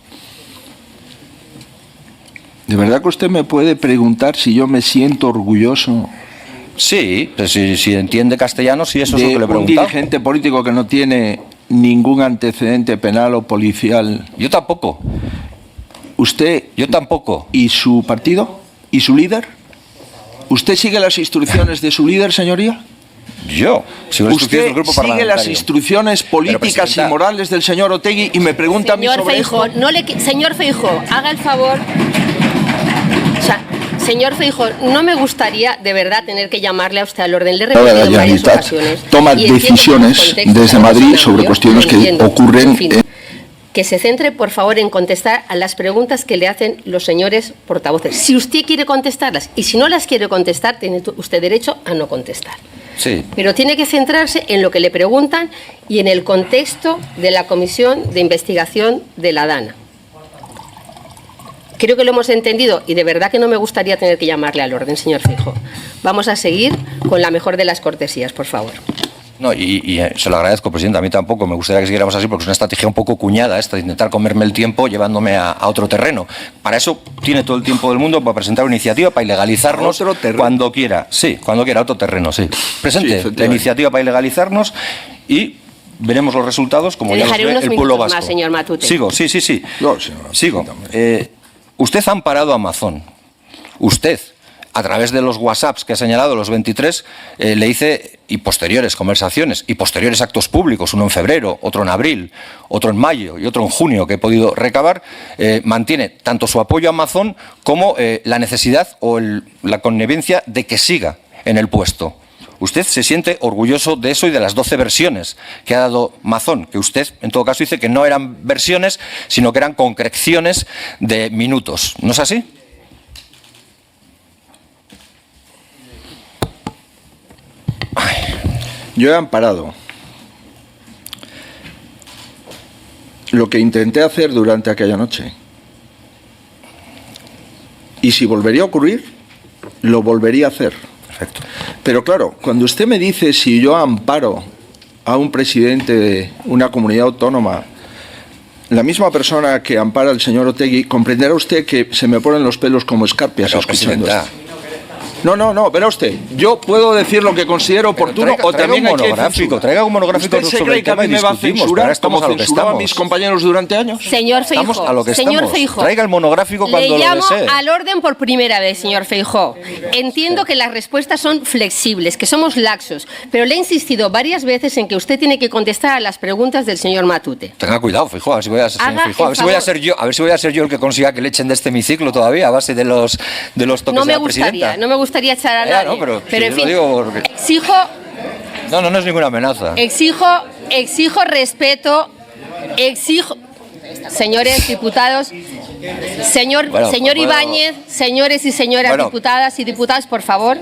¿De verdad que usted me puede preguntar si yo me siento orgulloso? Sí, pues si entiende castellano, sí, eso es lo que le he preguntado. Un dirigente político que no tiene ningún antecedente penal o policial. Yo tampoco. ¿Usted? Yo tampoco. ¿Y su partido? ¿Y su líder? ¿Usted sigue las instrucciones de su líder, señoría? Yo sigo las instrucciones del grupo parlamentario. ¿Usted sigue las instrucciones políticas y morales del señor Otegi y me pregunta a mí sobre esto? Señor Feijóo, haga el favor... Señor Feijóo, no me gustaría de verdad tener que llamarle a usted al orden. Le he repetido en varias ocasiones. Toma decisiones desde Madrid sobre cuestiones que ocurren. Que se centre, por favor, en contestar a las preguntas que le hacen los señores portavoces. Si usted quiere contestarlas y si no las quiere contestar, tiene usted derecho a no contestar. Sí. Pero tiene que centrarse en lo que le preguntan y en el contexto de la Comisión de Investigación de la Dana. Creo que lo hemos entendido y de verdad que no me gustaría tener que llamarle al orden, señor Feijóo. Vamos a seguir con la mejor de las cortesías, por favor. No, y se lo agradezco, presidenta. A mí tampoco me gustaría que siguiéramos así porque es una estrategia un poco cuñada esta de intentar comerme el tiempo llevándome a otro terreno. Para eso tiene todo el tiempo del mundo para presentar una iniciativa para ilegalizarnos cuando quiera. Sí, cuando quiera, otro terreno, sí. Presente la iniciativa para ilegalizarnos y... veremos los resultados como ya los ve el pueblo vasco. Más, señor Matute. Sigo. No, señora, sigo. Usted ha amparado a Mazón. Usted, a través de los WhatsApps que ha señalado, los 23, le hice, y posteriores conversaciones, y posteriores actos públicos, uno en febrero, otro en abril, otro en mayo y otro en junio, que he podido recabar, mantiene tanto su apoyo a Mazón como la necesidad o la connivencia de que siga en el puesto. Usted se siente orgulloso de eso y de las 12 versiones que ha dado Mazón, que usted, en todo caso, dice que no eran versiones, sino que eran concreciones de minutos. ¿No es así? Yo he amparado lo que intenté hacer durante aquella noche. Y si volvería a ocurrir, lo volvería a hacer. Perfecto. Pero claro, cuando usted me dice si yo amparo a un presidente de una comunidad autónoma, la misma persona que ampara al señor Otegi, comprenderá usted que se me ponen los pelos como escarpias escuchando esto. No, verá usted, yo puedo decir lo que considero oportuno o también hay que decir. Traiga un monográfico sobre el tema y discutimos. ¿Cómo censuraba a mis compañeros durante años? Señor Feijóo, traiga el monográfico cuando lo desee. Le llamo al orden por primera vez, señor Feijóo. Entiendo que las respuestas son flexibles, que somos laxos, pero le he insistido varias veces en que usted tiene que contestar a las preguntas del señor Matute. Tenga cuidado, Feijóo, a ver si voy a ser yo el que consiga que le echen de este hemiciclo todavía a base de los toques de la presidenta. No me gustaría echar a nadie. Pero en fin, exijo... No es ninguna amenaza. Exijo respeto, señores diputados, señor Ibáñez, señores y señoras diputadas y diputados, por favor.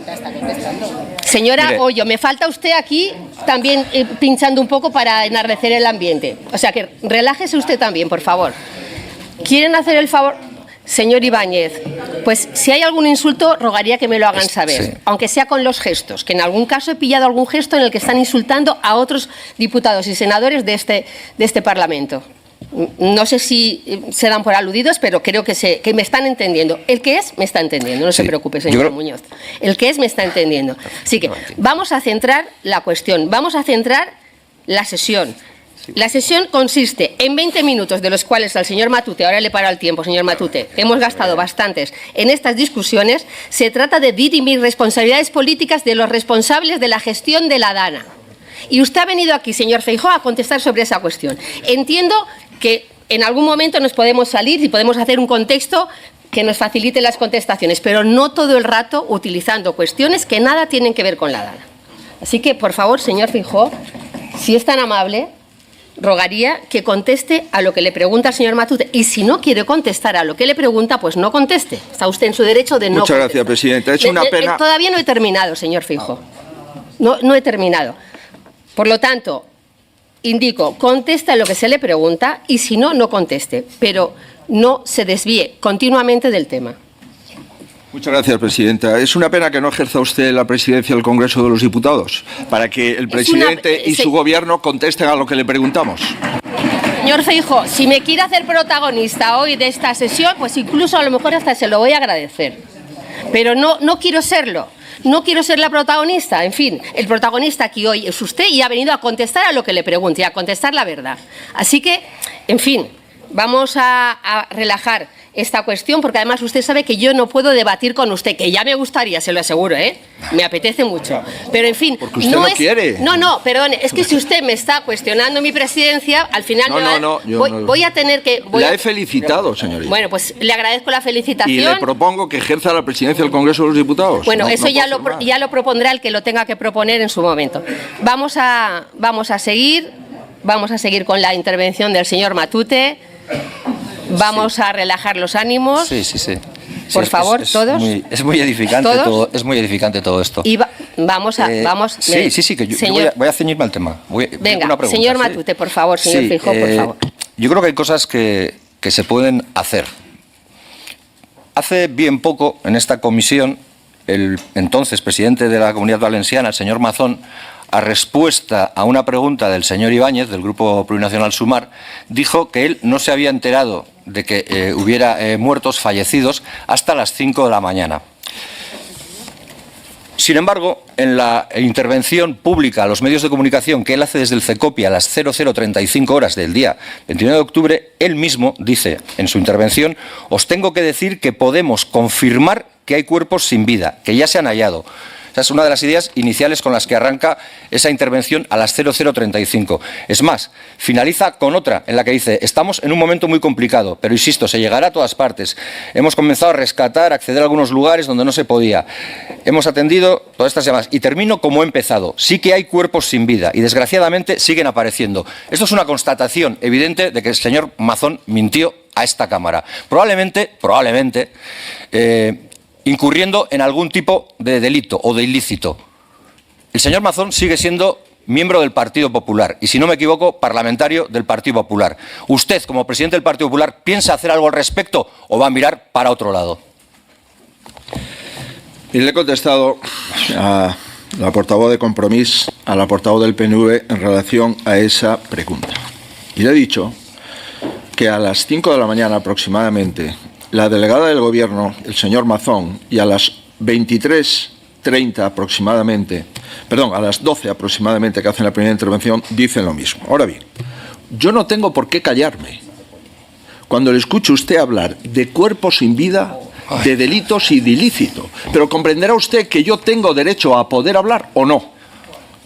Señora Hoyo, me falta usted aquí también pinchando un poco para enardecer el ambiente. O sea que relájese usted también, por favor. ¿Quieren hacer el favor? Señor Ibáñez, pues si hay algún insulto, rogaría que me lo hagan saber, sí. Aunque sea con los gestos, que en algún caso he pillado algún gesto en el que están insultando a otros diputados y senadores de este Parlamento. No sé si se dan por aludidos, pero creo que me están entendiendo. El que es, me está entendiendo, no se preocupe, señor Muñoz. El que es, me está entendiendo. Así que vamos a centrar la cuestión, vamos a centrar la sesión. La sesión consiste en 20 minutos, de los cuales al señor Matute, ahora le paro el tiempo, señor Matute, hemos gastado bastantes en estas discusiones. Se trata de dirimir responsabilidades políticas de los responsables de la gestión de la DANA. Y usted ha venido aquí, señor Feijóo, a contestar sobre esa cuestión. Entiendo que en algún momento nos podemos salir y podemos hacer un contexto que nos facilite las contestaciones, pero no todo el rato utilizando cuestiones que nada tienen que ver con la DANA. Así que, por favor, señor Feijóo, si es tan amable, rogaría que conteste a lo que le pregunta el señor Matute. Y si no quiere contestar a lo que le pregunta, pues no conteste. Está usted en su derecho de no contestar. Muchas gracias, presidenta. Es una pena. Todavía no he terminado, señor Feijóo. No he terminado. Por lo tanto, indico, contesta lo que se le pregunta y si no, no conteste. Pero no se desvíe continuamente del tema. Muchas gracias, presidenta. Es una pena que no ejerza usted la presidencia del Congreso de los Diputados para que el presidente y su gobierno contesten a lo que le preguntamos. Señor Feijóo, si me quiere hacer protagonista hoy de esta sesión, pues incluso a lo mejor hasta se lo voy a agradecer. Pero no quiero serlo. No quiero ser la protagonista. En fin, el protagonista aquí hoy es usted y ha venido a contestar a lo que le pregunte, a contestar la verdad. Así que, en fin, vamos a relajar esta cuestión, porque además usted sabe que yo no puedo debatir con usted, que ya me gustaría, se lo aseguro, me apetece mucho, pero en fin, porque usted no quiere. No, perdone, es que si usted me está cuestionando mi presidencia, al final voy a tener que... La he felicitado, señorita. Bueno, pues le agradezco la felicitación. Y le propongo que ejerza la presidencia del Congreso de los Diputados. Bueno, eso ya lo propondrá el que lo tenga que proponer en su momento. Vamos a seguir con la intervención del señor Matute. Vamos a relajar los ánimos. Sí. Por favor, todos. Es muy edificante todo. Es muy edificante todo esto. Y vamos. Sí, que yo voy a ceñirme al tema. Venga, una pregunta, señor Matute, por favor, señor Feijóo, por favor. Yo creo que hay cosas que se pueden hacer. Hace bien poco, en esta comisión, el entonces presidente de la Comunidad Valenciana, el señor Mazón, a respuesta a una pregunta del señor Ibáñez, del Grupo Plurinacional Sumar, dijo que él no se había enterado de que hubiera muertos, fallecidos, hasta las 5 de la mañana. Sin embargo, en la intervención pública a los medios de comunicación que él hace desde el CECOPI a las 00:35 horas del día 29 de octubre, él mismo dice en su intervención: os tengo que decir que podemos confirmar que hay cuerpos sin vida, que ya se han hallado. Esa es una de las ideas iniciales con las que arranca esa intervención a las 00:35. Es más, finaliza con otra en la que dice: estamos en un momento muy complicado, pero insisto, se llegará a todas partes. Hemos comenzado a rescatar, a acceder a algunos lugares donde no se podía. Hemos atendido todas estas llamadas. Y termino como he empezado. Sí que hay cuerpos sin vida y desgraciadamente siguen apareciendo. Esto es una constatación evidente de que el señor Mazón mintió a esta Cámara. Probablemente, incurriendo en algún tipo de delito o de ilícito. El señor Mazón sigue siendo miembro del Partido Popular y, si no me equivoco, parlamentario del Partido Popular. ¿Usted, como presidente del Partido Popular, piensa hacer algo al respecto o va a mirar para otro lado? Y le he contestado a la portavoz de Compromís, a la portavoz del PNV, en relación a esa pregunta. Y le he dicho que a las 5 de la mañana aproximadamente, la delegada del Gobierno, el señor Mazón, y a las 23 10:30 aproximadamente, perdón, a las 12 aproximadamente que hacen la primera intervención, dicen lo mismo. Ahora bien, yo no tengo por qué callarme cuando le escucho a usted hablar de cuerpos sin vida, de delitos y de ilícito. Pero comprenderá usted que yo tengo derecho a poder hablar o no.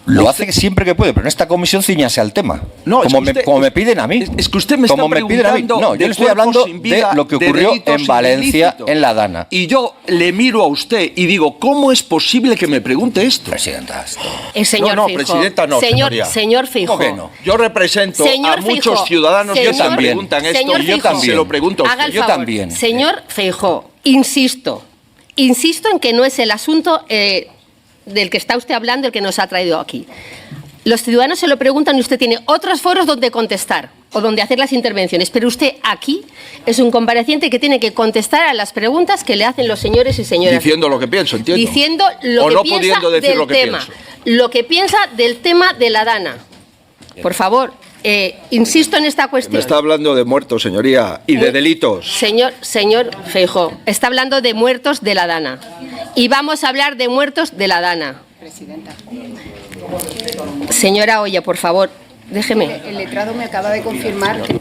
Lo hace siempre que puede, pero en esta comisión ciñase al tema. No, como me piden a mí. Es que usted me está preguntando. No, yo le estoy hablando de lo que ocurrió en Valencia, en la Dana. Y yo le miro a usted y digo, ¿cómo es posible que me pregunte esto? Presidenta, esto. Señor no, Feijóo. presidenta, no. Señor Feijóo. ¿Cómo que no? Yo represento a muchos ciudadanos que me preguntan esto y yo también se lo pregunto a usted. Yo también. Señor Feijóo, insisto en que no es el asunto del que está usted hablando, el que nos ha traído aquí. Los ciudadanos se lo preguntan y usted tiene otros foros donde contestar o donde hacer las intervenciones, pero usted aquí es un compareciente que tiene que contestar a las preguntas que le hacen los señores y señoras. Diciendo lo que pienso, entiendo. Diciendo lo que piensa del tema. Lo que piensa del tema de la Dana. Por favor, insisto en esta cuestión. Me está hablando de muertos, señoría, y de delitos. Señor Feijóo, está hablando de muertos de la Dana. Y vamos a hablar de muertos de la Dana. Presidenta. Señora Oya, por favor, déjeme. El letrado me acaba de confirmar que...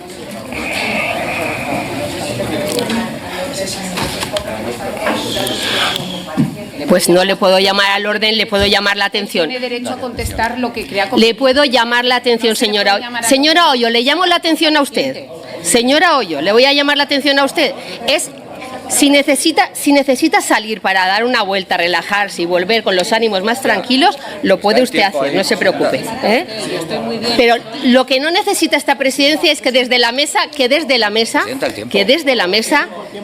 Pues no le puedo llamar al orden, le puedo llamar la atención. Tiene derecho a contestar lo que crea. Le puedo llamar la atención, señora Oyo. Señora Oyo, le llamo la atención a usted. Señora Oyo, le voy a llamar la atención a usted. Si necesita salir para dar una vuelta, relajarse y volver con los ánimos más tranquilos, lo puede usted hacer, no se preocupe. Pero lo que no necesita esta presidencia es que desde la mesa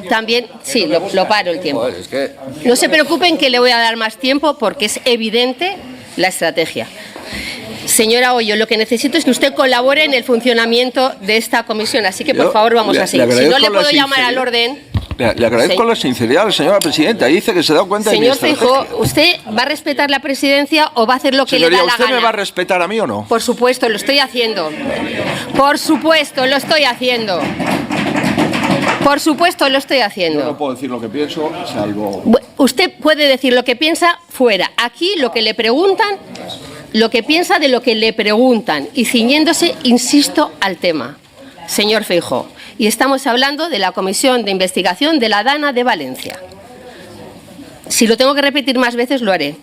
también, sí, lo paro el tiempo. No se preocupen que le voy a dar más tiempo porque es evidente la estrategia. Señora Oyo, lo que necesito es que usted colabore en el funcionamiento de esta comisión, así que por favor vamos a seguir. Si no le puedo llamar al orden... Le agradezco la sinceridad, señora presidenta. Dice que se da cuenta de mi estrategia. Señor Feijóo, ¿usted va a respetar la presidencia o va a hacer lo que le da la gana? ¿Usted me va a respetar a mí o no? Por supuesto, lo estoy haciendo. Por supuesto, lo estoy haciendo. Por supuesto, lo estoy haciendo. Yo no puedo decir lo que pienso, salvo... Usted puede decir lo que piensa fuera. Aquí lo que le preguntan, lo que piensa de lo que le preguntan. Y ciñéndose, insisto, al tema. Señor Feijóo. Y estamos hablando de la Comisión de Investigación de la Dana de Valencia. Si lo tengo que repetir más veces, lo haré.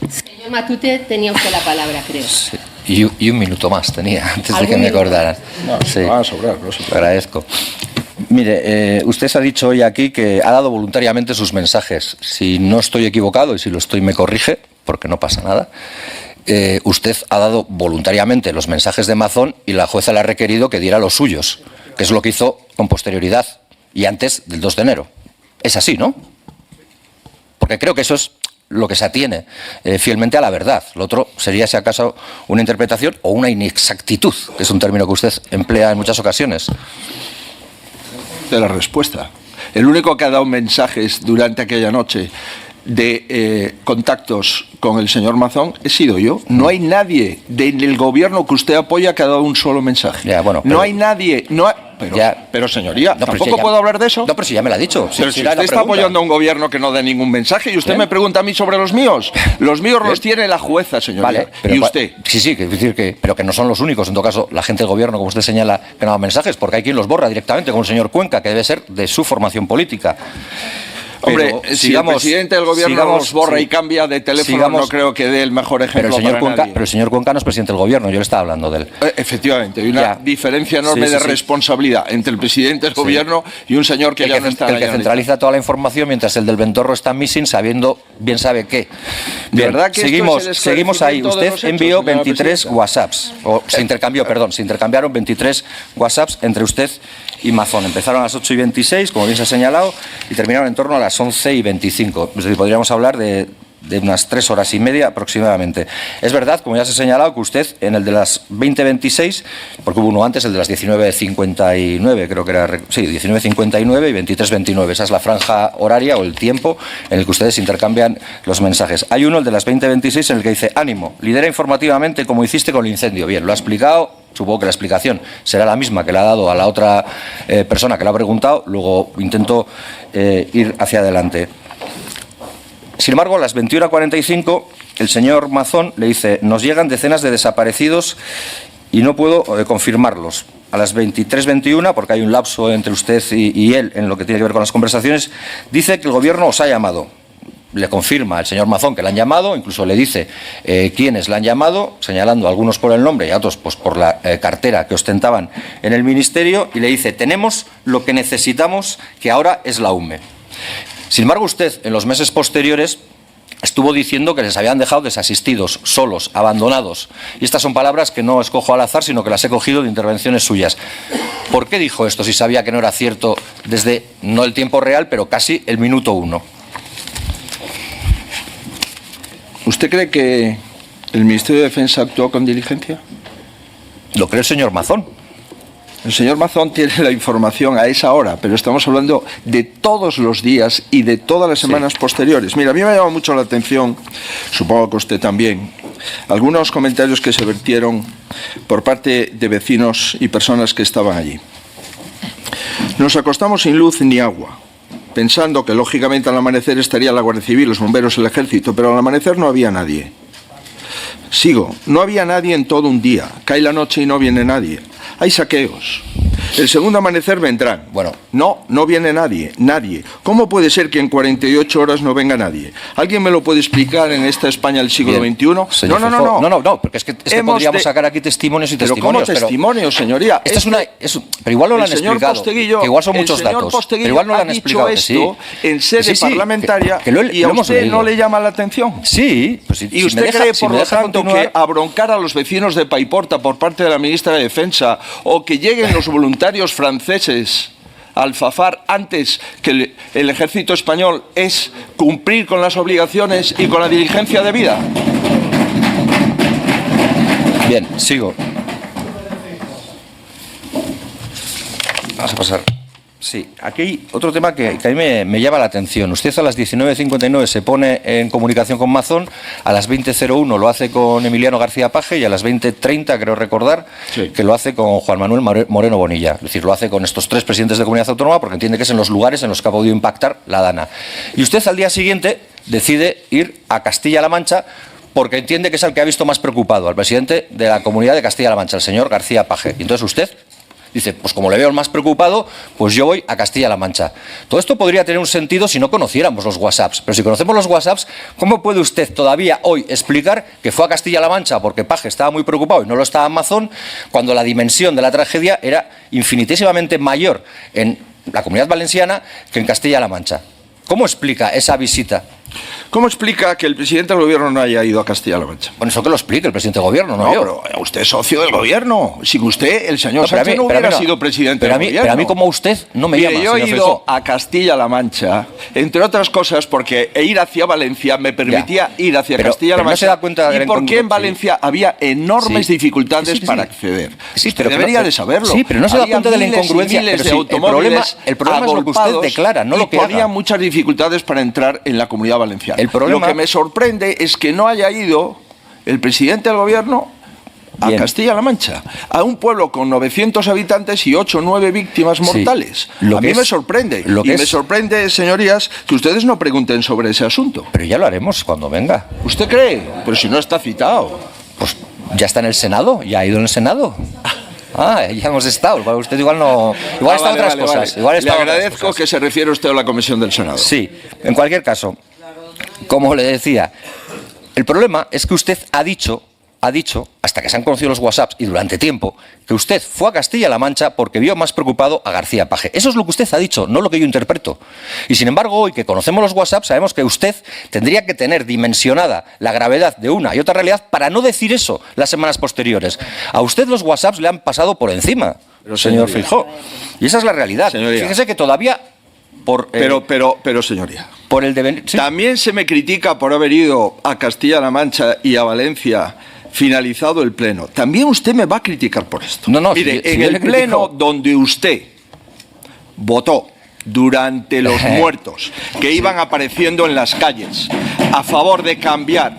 Señor Matute, tenía usted la palabra, creo. Sí. Y un minuto más tenía, antes de que me acordaran. No, sí. Va a sobrar, no sé. Agradezco. Mire, usted se ha dicho hoy aquí que ha dado voluntariamente sus mensajes. Si no estoy equivocado, y si lo estoy me corrige, porque no pasa nada. Usted ha dado voluntariamente los mensajes de Mazón y la jueza le ha requerido que diera los suyos, que es lo que hizo con posterioridad y antes del 2 de enero. Es así, ¿no? Porque creo que eso es lo que se atiene fielmente a la verdad. Lo otro sería, si acaso, una interpretación o una inexactitud, que es un término que usted emplea en muchas ocasiones. De la respuesta. El único que ha dado mensajes durante aquella noche de contactos con el señor Mazón he sido yo. No hay nadie del gobierno que usted apoya que ha dado un solo mensaje. Ya, bueno, no hay nadie. Pero señoría, no, ¿tampoco puedo hablar de eso? No, pero si ya me lo ha dicho. Pero si usted está apoyando a un gobierno que no da ningún mensaje y usted me pregunta a mí sobre los míos. Los míos los tiene la jueza, señoría. Vale, pero ¿y usted? Sí, que decir que, pero que no son los únicos. En todo caso, la gente del gobierno, como usted señala, que no da mensajes, porque hay quien los borra directamente, como el señor Cuenca, que debe ser de su formación política. Hombre, si el presidente del gobierno los borra y cambia de teléfono, no creo que dé el mejor ejemplo pero el señor Cuenca no es presidente del gobierno, yo le estaba hablando de él. Efectivamente, hay una diferencia enorme de responsabilidad entre el presidente del gobierno y un señor que ya no está. El que centraliza toda la información, mientras el del Ventorro está missing, sabiendo bien sabe qué. Bien, ¿verdad que seguimos ahí. Usted envió 23 WhatsApps, se intercambiaron 23 WhatsApps entre usted y Mazón. Empezaron a las 8:26, como bien se ha señalado, y terminaron en torno a las 11:25. Es decir, podríamos hablar de unas 3 horas y media aproximadamente. Es verdad, como ya se ha señalado, que usted en el de las 20:26, porque hubo uno antes, el de las 19:59, creo que era, sí, 19:59 y 23:29. Esa es la franja horaria o el tiempo en el que ustedes intercambian los mensajes. Hay uno, el de las 20:26, en el que dice: ánimo, lidera informativamente como hiciste con el incendio. Bien, lo ha explicado. Supongo que la explicación será la misma que le ha dado a la otra persona que le ha preguntado. Luego intento ir hacia adelante. Sin embargo, a las 21:45, el señor Mazón le dice: nos llegan decenas de desaparecidos y no puedo confirmarlos. A las 23:21, porque hay un lapso entre usted y él en lo que tiene que ver con las conversaciones, dice que el gobierno os ha llamado. Le confirma el señor Mazón que le han llamado, incluso le dice quiénes le han llamado, señalando a algunos por el nombre y a otros pues, por la cartera que ostentaban en el ministerio, y le dice: tenemos lo que necesitamos, que ahora es la UME. Sin embargo, usted, en los meses posteriores, estuvo diciendo que les habían dejado desasistidos, solos, abandonados. Y estas son palabras que no escojo al azar, sino que las he cogido de intervenciones suyas. ¿Por qué dijo esto si sabía que no era cierto desde, no el tiempo real, pero casi el minuto 1? ¿Usted cree que el Ministerio de Defensa actuó con diligencia? Lo cree el señor Mazón. El señor Mazón tiene la información a esa hora, pero estamos hablando de todos los días y de todas las semanas posteriores. Mira, a mí me ha llamado mucho la atención, supongo que usted también, algunos comentarios que se vertieron por parte de vecinos y personas que estaban allí. Nos acostamos sin luz ni agua, pensando que lógicamente al amanecer estaría la Guardia Civil, los bomberos, el ejército, pero al amanecer no había nadie. Sigo, no había nadie en todo un día, cae la noche y no viene nadie. Hay saqueos. El segundo amanecer vendrán. Bueno. No viene nadie. ¿Cómo puede ser que en 48 horas no venga nadie? ¿Alguien me lo puede explicar en esta España del siglo XXI? No, porque es que podríamos sacar aquí testimonios y testimonios. ¿Pero cómo testimonios, señoría? Pero igual no lo han explicado. Que igual son muchos datos. Pero igual no lo han explicado. Esto en sede parlamentaria y a usted no le llama la atención. Sí. Pues ¿Y usted cree, por lo tanto, que abroncar a los vecinos de Paiporta por parte de la ministra de Defensa o que lleguen los voluntarios franceses al Fafar antes que el ejército español es cumplir con las obligaciones y con la diligencia debida? Bien, sigo. Vamos a pasar. Sí, aquí hay otro tema que a mí me llama la atención. Usted a las 19:59 se pone en comunicación con Mazón, a las 20:01 lo hace con Emiliano García Paje y a las 20:30, creo recordar, que lo hace con Juan Manuel Moreno Bonilla. Es decir, lo hace con estos 3 presidentes de comunidad autónoma porque entiende que es en los lugares en los que ha podido impactar la Dana. Y usted al día siguiente decide ir a Castilla-La Mancha porque entiende que es el que ha visto más preocupado, al presidente de la Comunidad de Castilla-La Mancha, el señor García Paje. Y entonces usted dice, pues como le veo el más preocupado, pues yo voy a Castilla-La Mancha. Todo esto podría tener un sentido si no conociéramos los WhatsApps. Pero si conocemos los WhatsApps, ¿cómo puede usted todavía hoy explicar que fue a Castilla-La Mancha porque Paje estaba muy preocupado y no lo estaba en Mazón, cuando la dimensión de la tragedia era infinitísimamente mayor en la Comunidad Valenciana que en Castilla-La Mancha? ¿Cómo explica esa visita? ¿Cómo explica que el presidente del gobierno no haya ido a Castilla-La Mancha? Bueno, eso que lo explique el presidente del gobierno, no yo. Pero usted es socio del gobierno. Sin usted, el señor Sánchez no hubiera sido presidente del gobierno. Pero a mí, como usted, no me llama. Yo he ido a Castilla-La Mancha, entre otras cosas, porque ir hacia Valencia me permitía ir hacia Castilla-La Mancha. No se da cuenta y porque en Valencia había enormes dificultades para acceder. Usted debería de saberlo. Sí, pero no se da cuenta de la incongruencia. El problema es lo que usted declara, no lo que haga. Ponía muchas dificultades para entrar en la Comunidad Valenciana. Lo que me sorprende es que no haya ido el presidente del gobierno a Castilla-La Mancha, a un pueblo con 900 habitantes y 8 o 9 víctimas mortales. A mí me sorprende. Me sorprende, señorías, que ustedes no pregunten sobre ese asunto. Pero ya lo haremos cuando venga. ¿Usted cree? Pero si no está citado. Pues ya está en el Senado, ya ha ido en el Senado. Ya hemos estado. Usted igual no. Igual está otras cosas. Igual le agradezco que se refiere usted a la comisión del Senado. Sí, en cualquier caso, como le decía, el problema es que usted ha dicho, hasta que se han conocido los WhatsApps y durante tiempo, que usted fue a Castilla-La Mancha porque vio más preocupado a García Paje. Eso es lo que usted ha dicho, no lo que yo interpreto. Y sin embargo, hoy que conocemos los WhatsApps, sabemos que usted tendría que tener dimensionada la gravedad de una y otra realidad para no decir eso las semanas posteriores. A usted los WhatsApps le han pasado por encima, señor Feijóo. Y esa es la realidad. Señoría. Fíjese que todavía... Pero, señoría, por el devenir, ¿sí? También se me critica por haber ido a Castilla-La Mancha y a Valencia finalizado el pleno. También usted me va a criticar por esto. Mire, en el pleno donde usted votó durante los muertos que iban apareciendo en las calles a favor de cambiar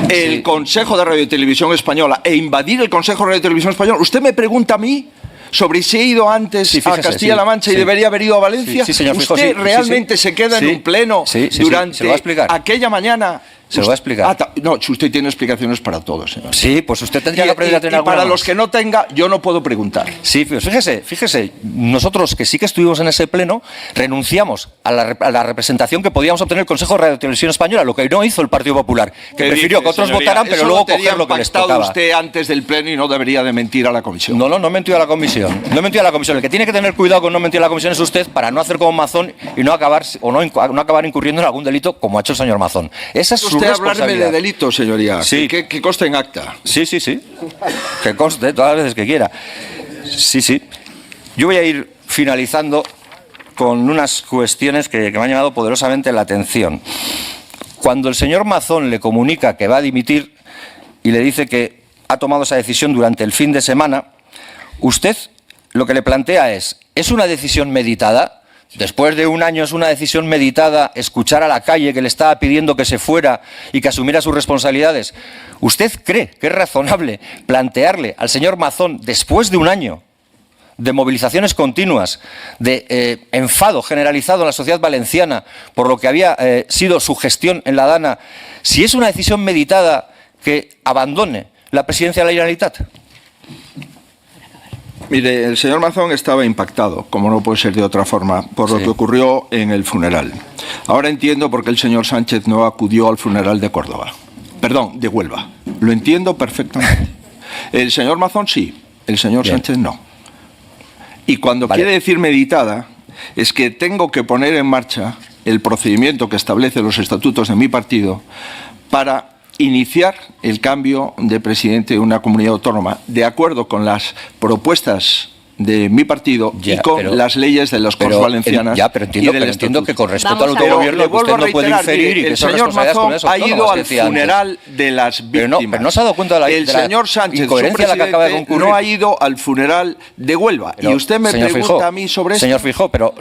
el Consejo de Radio y Televisión Española e invadir el Consejo de Radio y Televisión Española, usted me pregunta a mí sobre si he ido antes a Castilla-La Mancha y debería haber ido a Valencia. Señor Feijóo, ¿Usted realmente se queda en un pleno durante aquella mañana? Se lo voy a explicar. No, si usted tiene explicaciones para todo, señor. Sí, pues usted tendría que aprender a tener alguna para los que no tenga, yo no puedo preguntar. Sí, pues fíjese, nosotros que sí que estuvimos en ese pleno, renunciamos a la representación que podíamos obtener el Consejo de Radio Televisión Española, lo que no hizo el Partido Popular, que prefirió que otros votaran, pero luego coger lo que les tocaba. Usted antes del pleno y no debería de mentir a la comisión. No he mentido a la comisión. No he mentido a la comisión. El que tiene que tener cuidado con no mentir a la comisión es usted, para no hacer como Mazón y no acabar incurriendo en algún delito como ha hecho el señor Mazón. Esa es su responsabilidad. Delito, señoría. Sí. Que conste en acta. Sí. Que conste todas las veces que quiera. Sí. Yo voy a ir finalizando con unas cuestiones que me han llamado poderosamente la atención. Cuando el señor Mazón le comunica que va a dimitir y le dice que ha tomado esa decisión durante el fin de semana, usted lo que le plantea ¿es una decisión meditada? Después de un año es una decisión meditada escuchar a la calle que le estaba pidiendo que se fuera y que asumiera sus responsabilidades. ¿Usted cree que es razonable plantearle al señor Mazón, después de un año de movilizaciones continuas, de enfado generalizado en la sociedad valenciana por lo que había sido su gestión en la Dana, si es una decisión meditada que abandone la presidencia de la Generalitat? Mire, el señor Mazón estaba impactado, como no puede ser de otra forma, por lo que ocurrió en el funeral. Ahora entiendo por qué el señor Sánchez no acudió al funeral de Córdoba. Perdón, de Huelva. Lo entiendo perfectamente. El señor Mazón sí, el señor Sánchez no. Y cuando quiere decir meditada, es que tengo que poner en marcha el procedimiento que establece los estatutos de mi partido para iniciar el cambio de presidente de una comunidad autónoma de acuerdo con las propuestas de mi partido y con las leyes de las Cortes Valencianas. Pero entiendo que con respeto al autogobierno usted no puede inferir y que son responsabilidades con eso. El señor Mazón ha ido al funeral de las víctimas. Pero no se ha dado cuenta de la señor Sánchez, incoherencia su que acaba de concurrir. No ha ido al funeral de Huelva. Y usted me pregunta a mí sobre esto. Señor Feijóo, pero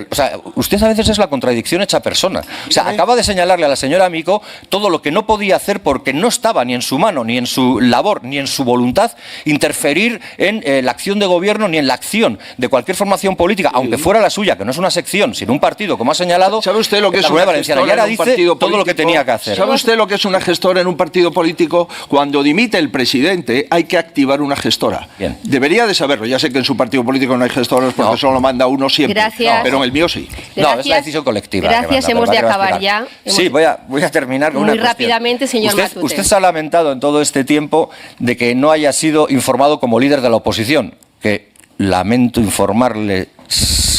usted a veces es la contradicción hecha persona. Acaba de señalarle a la señora Amico todo lo que no podía hacer porque no estaba ni en su mano, ni en su labor, ni en su voluntad interferir en la acción de gobierno ni en la acción de cualquier formación política, aunque fuera la suya, que no es una sección, sino un partido, como ha señalado. ¿Sabe usted lo que es una gestora y ahora dice todo lo que tenía que hacer? ¿Sabe usted lo que es una gestora en un partido político? Cuando dimite el presidente hay que activar una gestora. Bien. Debería de saberlo. Ya sé que en su partido político no hay gestores porque solo manda uno siempre. Gracias. Pero en el mío sí. Gracias. No, es la decisión colectiva. Gracias, hemos de acabar ya. Sí, voy a terminar con una cuestión. Muy rápidamente, señor Matute. Usted se ha lamentado en todo este tiempo de que no haya sido informado como líder de la oposición, que lamento informarle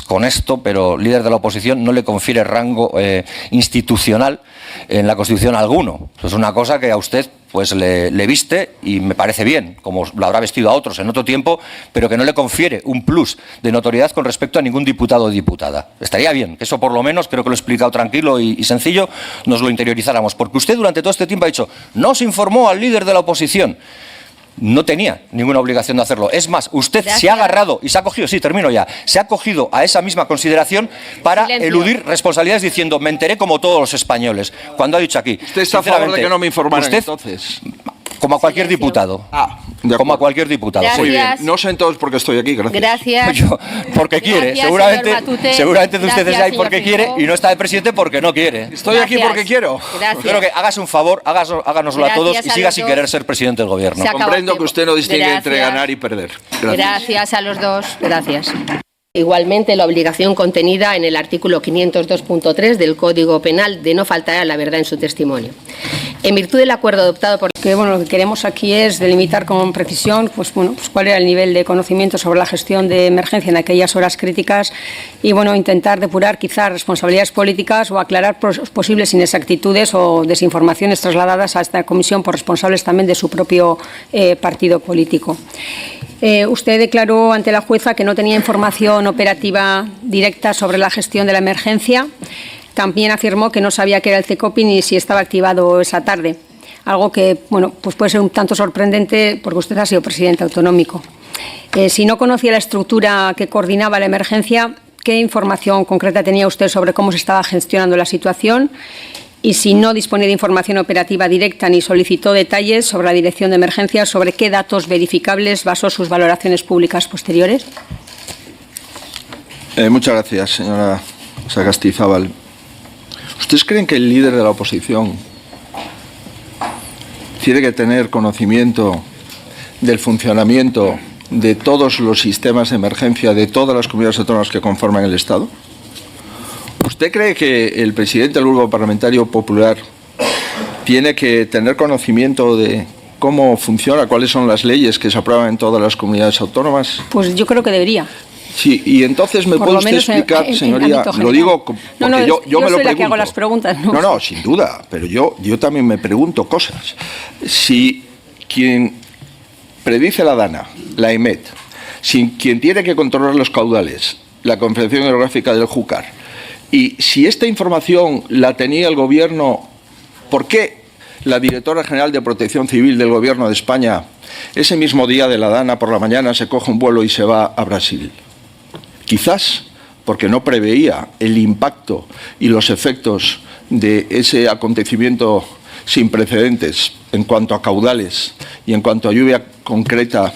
con esto, pero líder de la oposición no le confiere rango institucional en la Constitución alguno. Eso es una cosa que a usted pues le viste y me parece bien, como lo habrá vestido a otros en otro tiempo, pero que no le confiere un plus de notoriedad con respecto a ningún diputado o diputada. Estaría bien que eso por lo menos, creo que lo he explicado tranquilo y sencillo, nos lo interiorizáramos, porque usted durante todo este tiempo ha dicho, no se informó al líder de la oposición. No tenía ninguna obligación de hacerlo. Es más, usted se ha agarrado y se ha cogido, se ha cogido a esa misma consideración para eludir responsabilidades diciendo, me enteré como todos los españoles. Cuando ha dicho aquí, ¿usted está a favor de que no me informaran entonces? Como a cualquier diputado. Como a cualquier diputado. Gracias. Muy bien. No sé entonces por qué estoy aquí. Gracias. Gracias. Porque quiere. Seguramente usted está ahí porque quiere y no está de presidente porque no quiere. Estoy aquí porque quiero. Gracias. Creo que hágase un favor, háganoslo a todos y siga sin querer ser presidente del gobierno. Comprendo que usted no distingue entre ganar y perder. Gracias a los dos. Gracias. Igualmente, la obligación contenida en el artículo 502.3 del Código Penal de no faltar a la verdad en su testimonio. En virtud del acuerdo adoptado por... Lo que queremos aquí es delimitar con precisión cuál era el nivel de conocimiento sobre la gestión de emergencia en aquellas horas críticas y intentar depurar quizás responsabilidades políticas o aclarar posibles inexactitudes o desinformaciones trasladadas a esta comisión por responsables también de su propio partido político. Usted declaró ante la jueza que no tenía información operativa directa sobre la gestión de la emergencia. También afirmó que no sabía qué era el CECOPI ni si estaba activado esa tarde. Algo que pues puede ser un tanto sorprendente porque usted ha sido presidente autonómico. Si no conocía la estructura que coordinaba la emergencia, ¿qué información concreta tenía usted sobre cómo se estaba gestionando la situación? Y si no disponía de información operativa directa ni solicitó detalles sobre la dirección de emergencias, ¿sobre qué datos verificables basó sus valoraciones públicas posteriores? Muchas gracias, señora Sagastizábal. ¿Ustedes creen que el líder de la oposición tiene que tener conocimiento del funcionamiento de todos los sistemas de emergencia de todas las comunidades autónomas que conforman el Estado? ¿Usted cree que el presidente del Grupo Parlamentario Popular tiene que tener conocimiento de cómo funciona, cuáles son las leyes que se aprueban en todas las comunidades autónomas? Pues yo creo que debería. Sí, y entonces me puede usted explicar, señoría, lo digo porque yo me lo pregunto. Yo soy la que hago las preguntas. No, sin duda, pero yo también me pregunto cosas. Si quien predice la DANA, la EMET, si quien tiene que controlar los caudales, la Confederación Hidrográfica del Júcar, y si esta información la tenía el Gobierno, ¿por qué la directora general de Protección Civil del Gobierno de España, ese mismo día de la DANA por la mañana, se coge un vuelo y se va a Brasil? Quizás porque no preveía el impacto y los efectos de ese acontecimiento sin precedentes en cuanto a caudales y en cuanto a lluvia concreta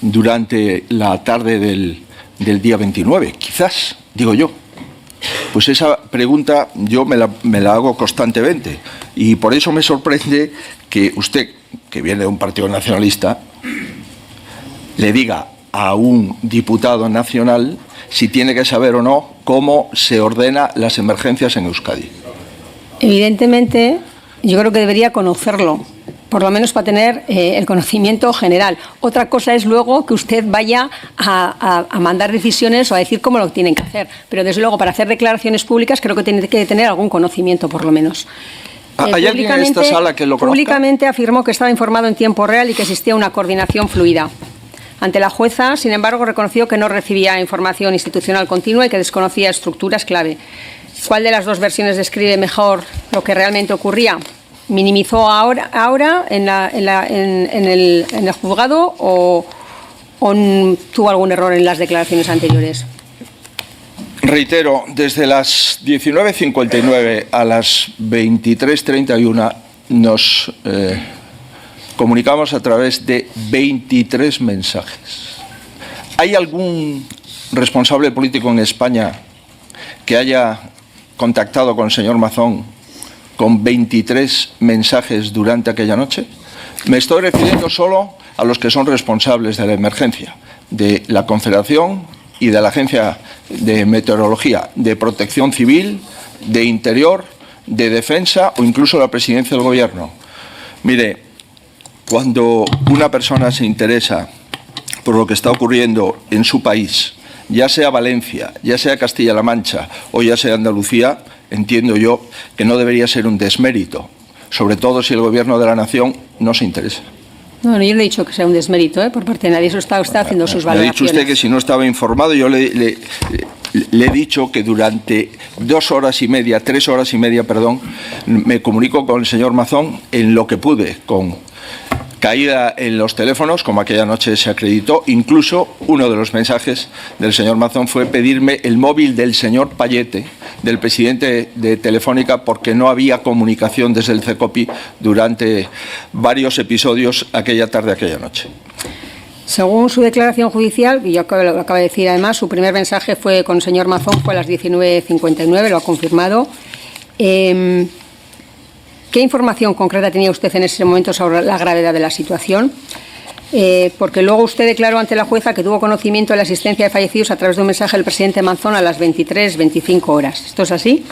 durante la tarde del día 29. Quizás, digo yo. Pues esa pregunta yo me la hago constantemente y por eso me sorprende que usted, que viene de un partido nacionalista, le diga a un diputado nacional si tiene que saber o no cómo se ordenan las emergencias en Euskadi. Evidentemente, yo creo que debería conocerlo, por lo menos para tener el conocimiento general. Otra cosa es luego que usted vaya a mandar decisiones o a decir cómo lo tienen que hacer. Pero desde luego, para hacer declaraciones públicas, creo que tiene que tener algún conocimiento, por lo menos. ¿Hay alguien en esta sala que lo conozca? Públicamente afirmó que estaba informado en tiempo real y que existía una coordinación fluida. Ante la jueza, sin embargo, reconoció que no recibía información institucional continua y que desconocía estructuras clave. ¿Cuál de las dos versiones describe mejor lo que realmente ocurría? ¿Minimizó ahora en el juzgado o tuvo algún error en las declaraciones anteriores? Reitero, desde las 19:59 a las 23:31 nos comunicamos a través de 23 mensajes. ¿Hay algún responsable político en España que haya contactado con el señor Mazón con 23 mensajes durante aquella noche? Me estoy refiriendo solo a los que son responsables de la emergencia, de la Confederación y de la Agencia de Meteorología, de Protección Civil, de Interior, de Defensa o incluso la Presidencia del Gobierno. Mire, cuando una persona se interesa por lo que está ocurriendo en su país, ya sea Valencia, ya sea Castilla-La Mancha o ya sea Andalucía, entiendo yo que no debería ser un desmérito, sobre todo si el Gobierno de la Nación no se interesa. No, yo no he dicho que sea un desmérito por parte de nadie, eso está usted haciendo sus valoraciones. Me ha dicho usted que si no estaba informado, yo le he dicho que durante 3 horas y media, me comunico con el señor Mazón en lo que pude, con caída en los teléfonos, como aquella noche se acreditó. Incluso uno de los mensajes del señor Mazón fue pedirme el móvil del señor Payete, del presidente de Telefónica, porque no había comunicación desde el CECOPI durante varios episodios aquella tarde, aquella noche. Según su declaración judicial, y yo lo acabo de decir además, su primer mensaje fue con el señor Mazón, fue a las 19:59, lo ha confirmado. ¿Qué información concreta tenía usted en ese momento sobre la gravedad de la situación? Porque luego usted declaró ante la jueza que tuvo conocimiento de la existencia de fallecidos a través de un mensaje del presidente Mazón a las 23:25 horas. ¿Esto es así?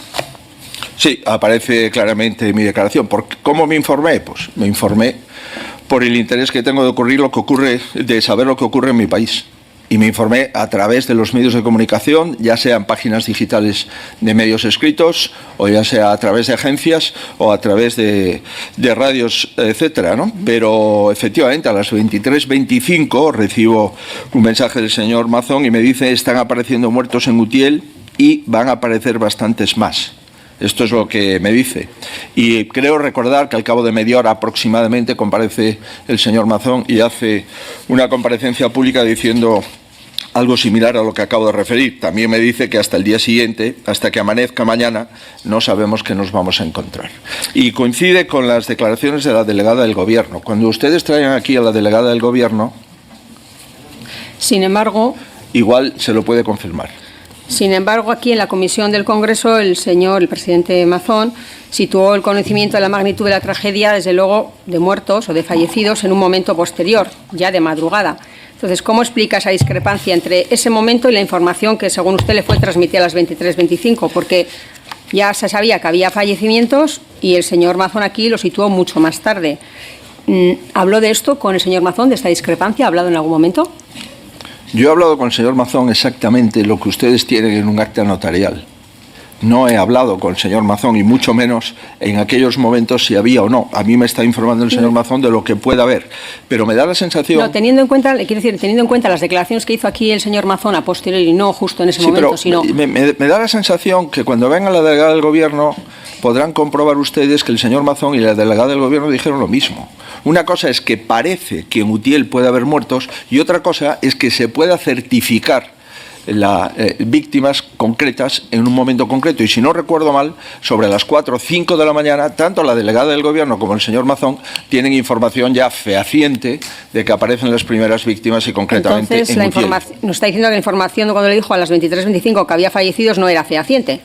Sí, aparece claramente en mi declaración. ¿Cómo me informé? Pues me informé por el interés que tengo de saber lo que ocurre en mi país. Y me informé a través de los medios de comunicación, ya sean páginas digitales de medios escritos, o ya sea a través de agencias, o a través de radios, etcétera, ¿no? Pero efectivamente a las 23:25 recibo un mensaje del señor Mazón y me dice: están apareciendo muertos en Utiel y van a aparecer bastantes más. Esto es lo que me dice. Y creo recordar que al cabo de media hora aproximadamente comparece el señor Mazón y hace una comparecencia pública diciendo algo similar a lo que acabo de referir. También me dice que hasta el día siguiente, hasta que amanezca mañana, no sabemos qué nos vamos a encontrar. Y coincide con las declaraciones de la delegada del Gobierno. Cuando ustedes traigan aquí a la delegada del Gobierno, sin embargo, igual se lo puede confirmar. Sin embargo, aquí en la comisión del Congreso, el presidente Mazón, situó el conocimiento de la magnitud de la tragedia, desde luego, de muertos o de fallecidos en un momento posterior, ya de madrugada. Entonces, ¿cómo explica esa discrepancia entre ese momento y la información que, según usted, le fue transmitida a las 23:25? Porque ya se sabía que había fallecimientos y el señor Mazón aquí lo situó mucho más tarde. ¿Habló de esto con el señor Mazón, de esta discrepancia? ¿Ha hablado en algún momento? Yo he hablado con el señor Mazón exactamente lo que ustedes tienen en un acta notarial. No he hablado con el señor Mazón, y mucho menos en aquellos momentos si había o no. A mí me está informando el señor Mazón de lo que pueda haber. Pero me da la sensación... No, teniendo en cuenta las declaraciones que hizo aquí el señor Mazón a posteriori, no justo en ese momento, pero sino... Me da la sensación que cuando venga la delegada del Gobierno podrán comprobar ustedes que el señor Mazón y la delegada del Gobierno dijeron lo mismo. Una cosa es que parece que en Utiel puede haber muertos y otra cosa es que se pueda certificar víctimas concretas en un momento concreto. Y si no recuerdo mal, sobre las 4 o 5 de la mañana, tanto la delegada del Gobierno como el señor Mazón tienen información ya fehaciente de que aparecen las primeras víctimas y concretamente entonces, en Utiel. Nos está diciendo que la información cuando le dijo a las 23:25 que había fallecidos no era fehaciente,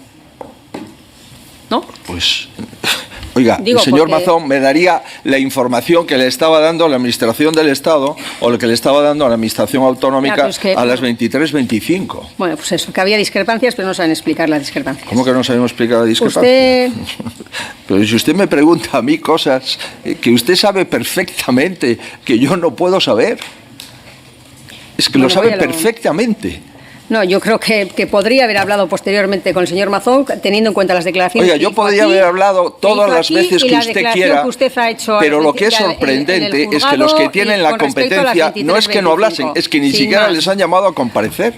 ¿no? Pues... Oiga, el señor Mazón me daría la información que le estaba dando a la Administración del Estado o lo que le estaba dando a la Administración Autonómica a las 23:25. Bueno, pues eso, que había discrepancias, pero no saben explicar las discrepancias. ¿Cómo que no sabemos explicar la discrepancia? Pero si usted me pregunta a mí cosas que usted sabe perfectamente que yo no puedo saber. Es que lo sabe perfectamente. No, yo creo que podría haber hablado posteriormente con el señor Mazón, teniendo en cuenta las declaraciones. Oiga, yo podría haber hablado todas las veces que usted quiera, pero lo que es sorprendente es que los que tienen la competencia no es que no hablasen, es que ni siquiera les han llamado a comparecer.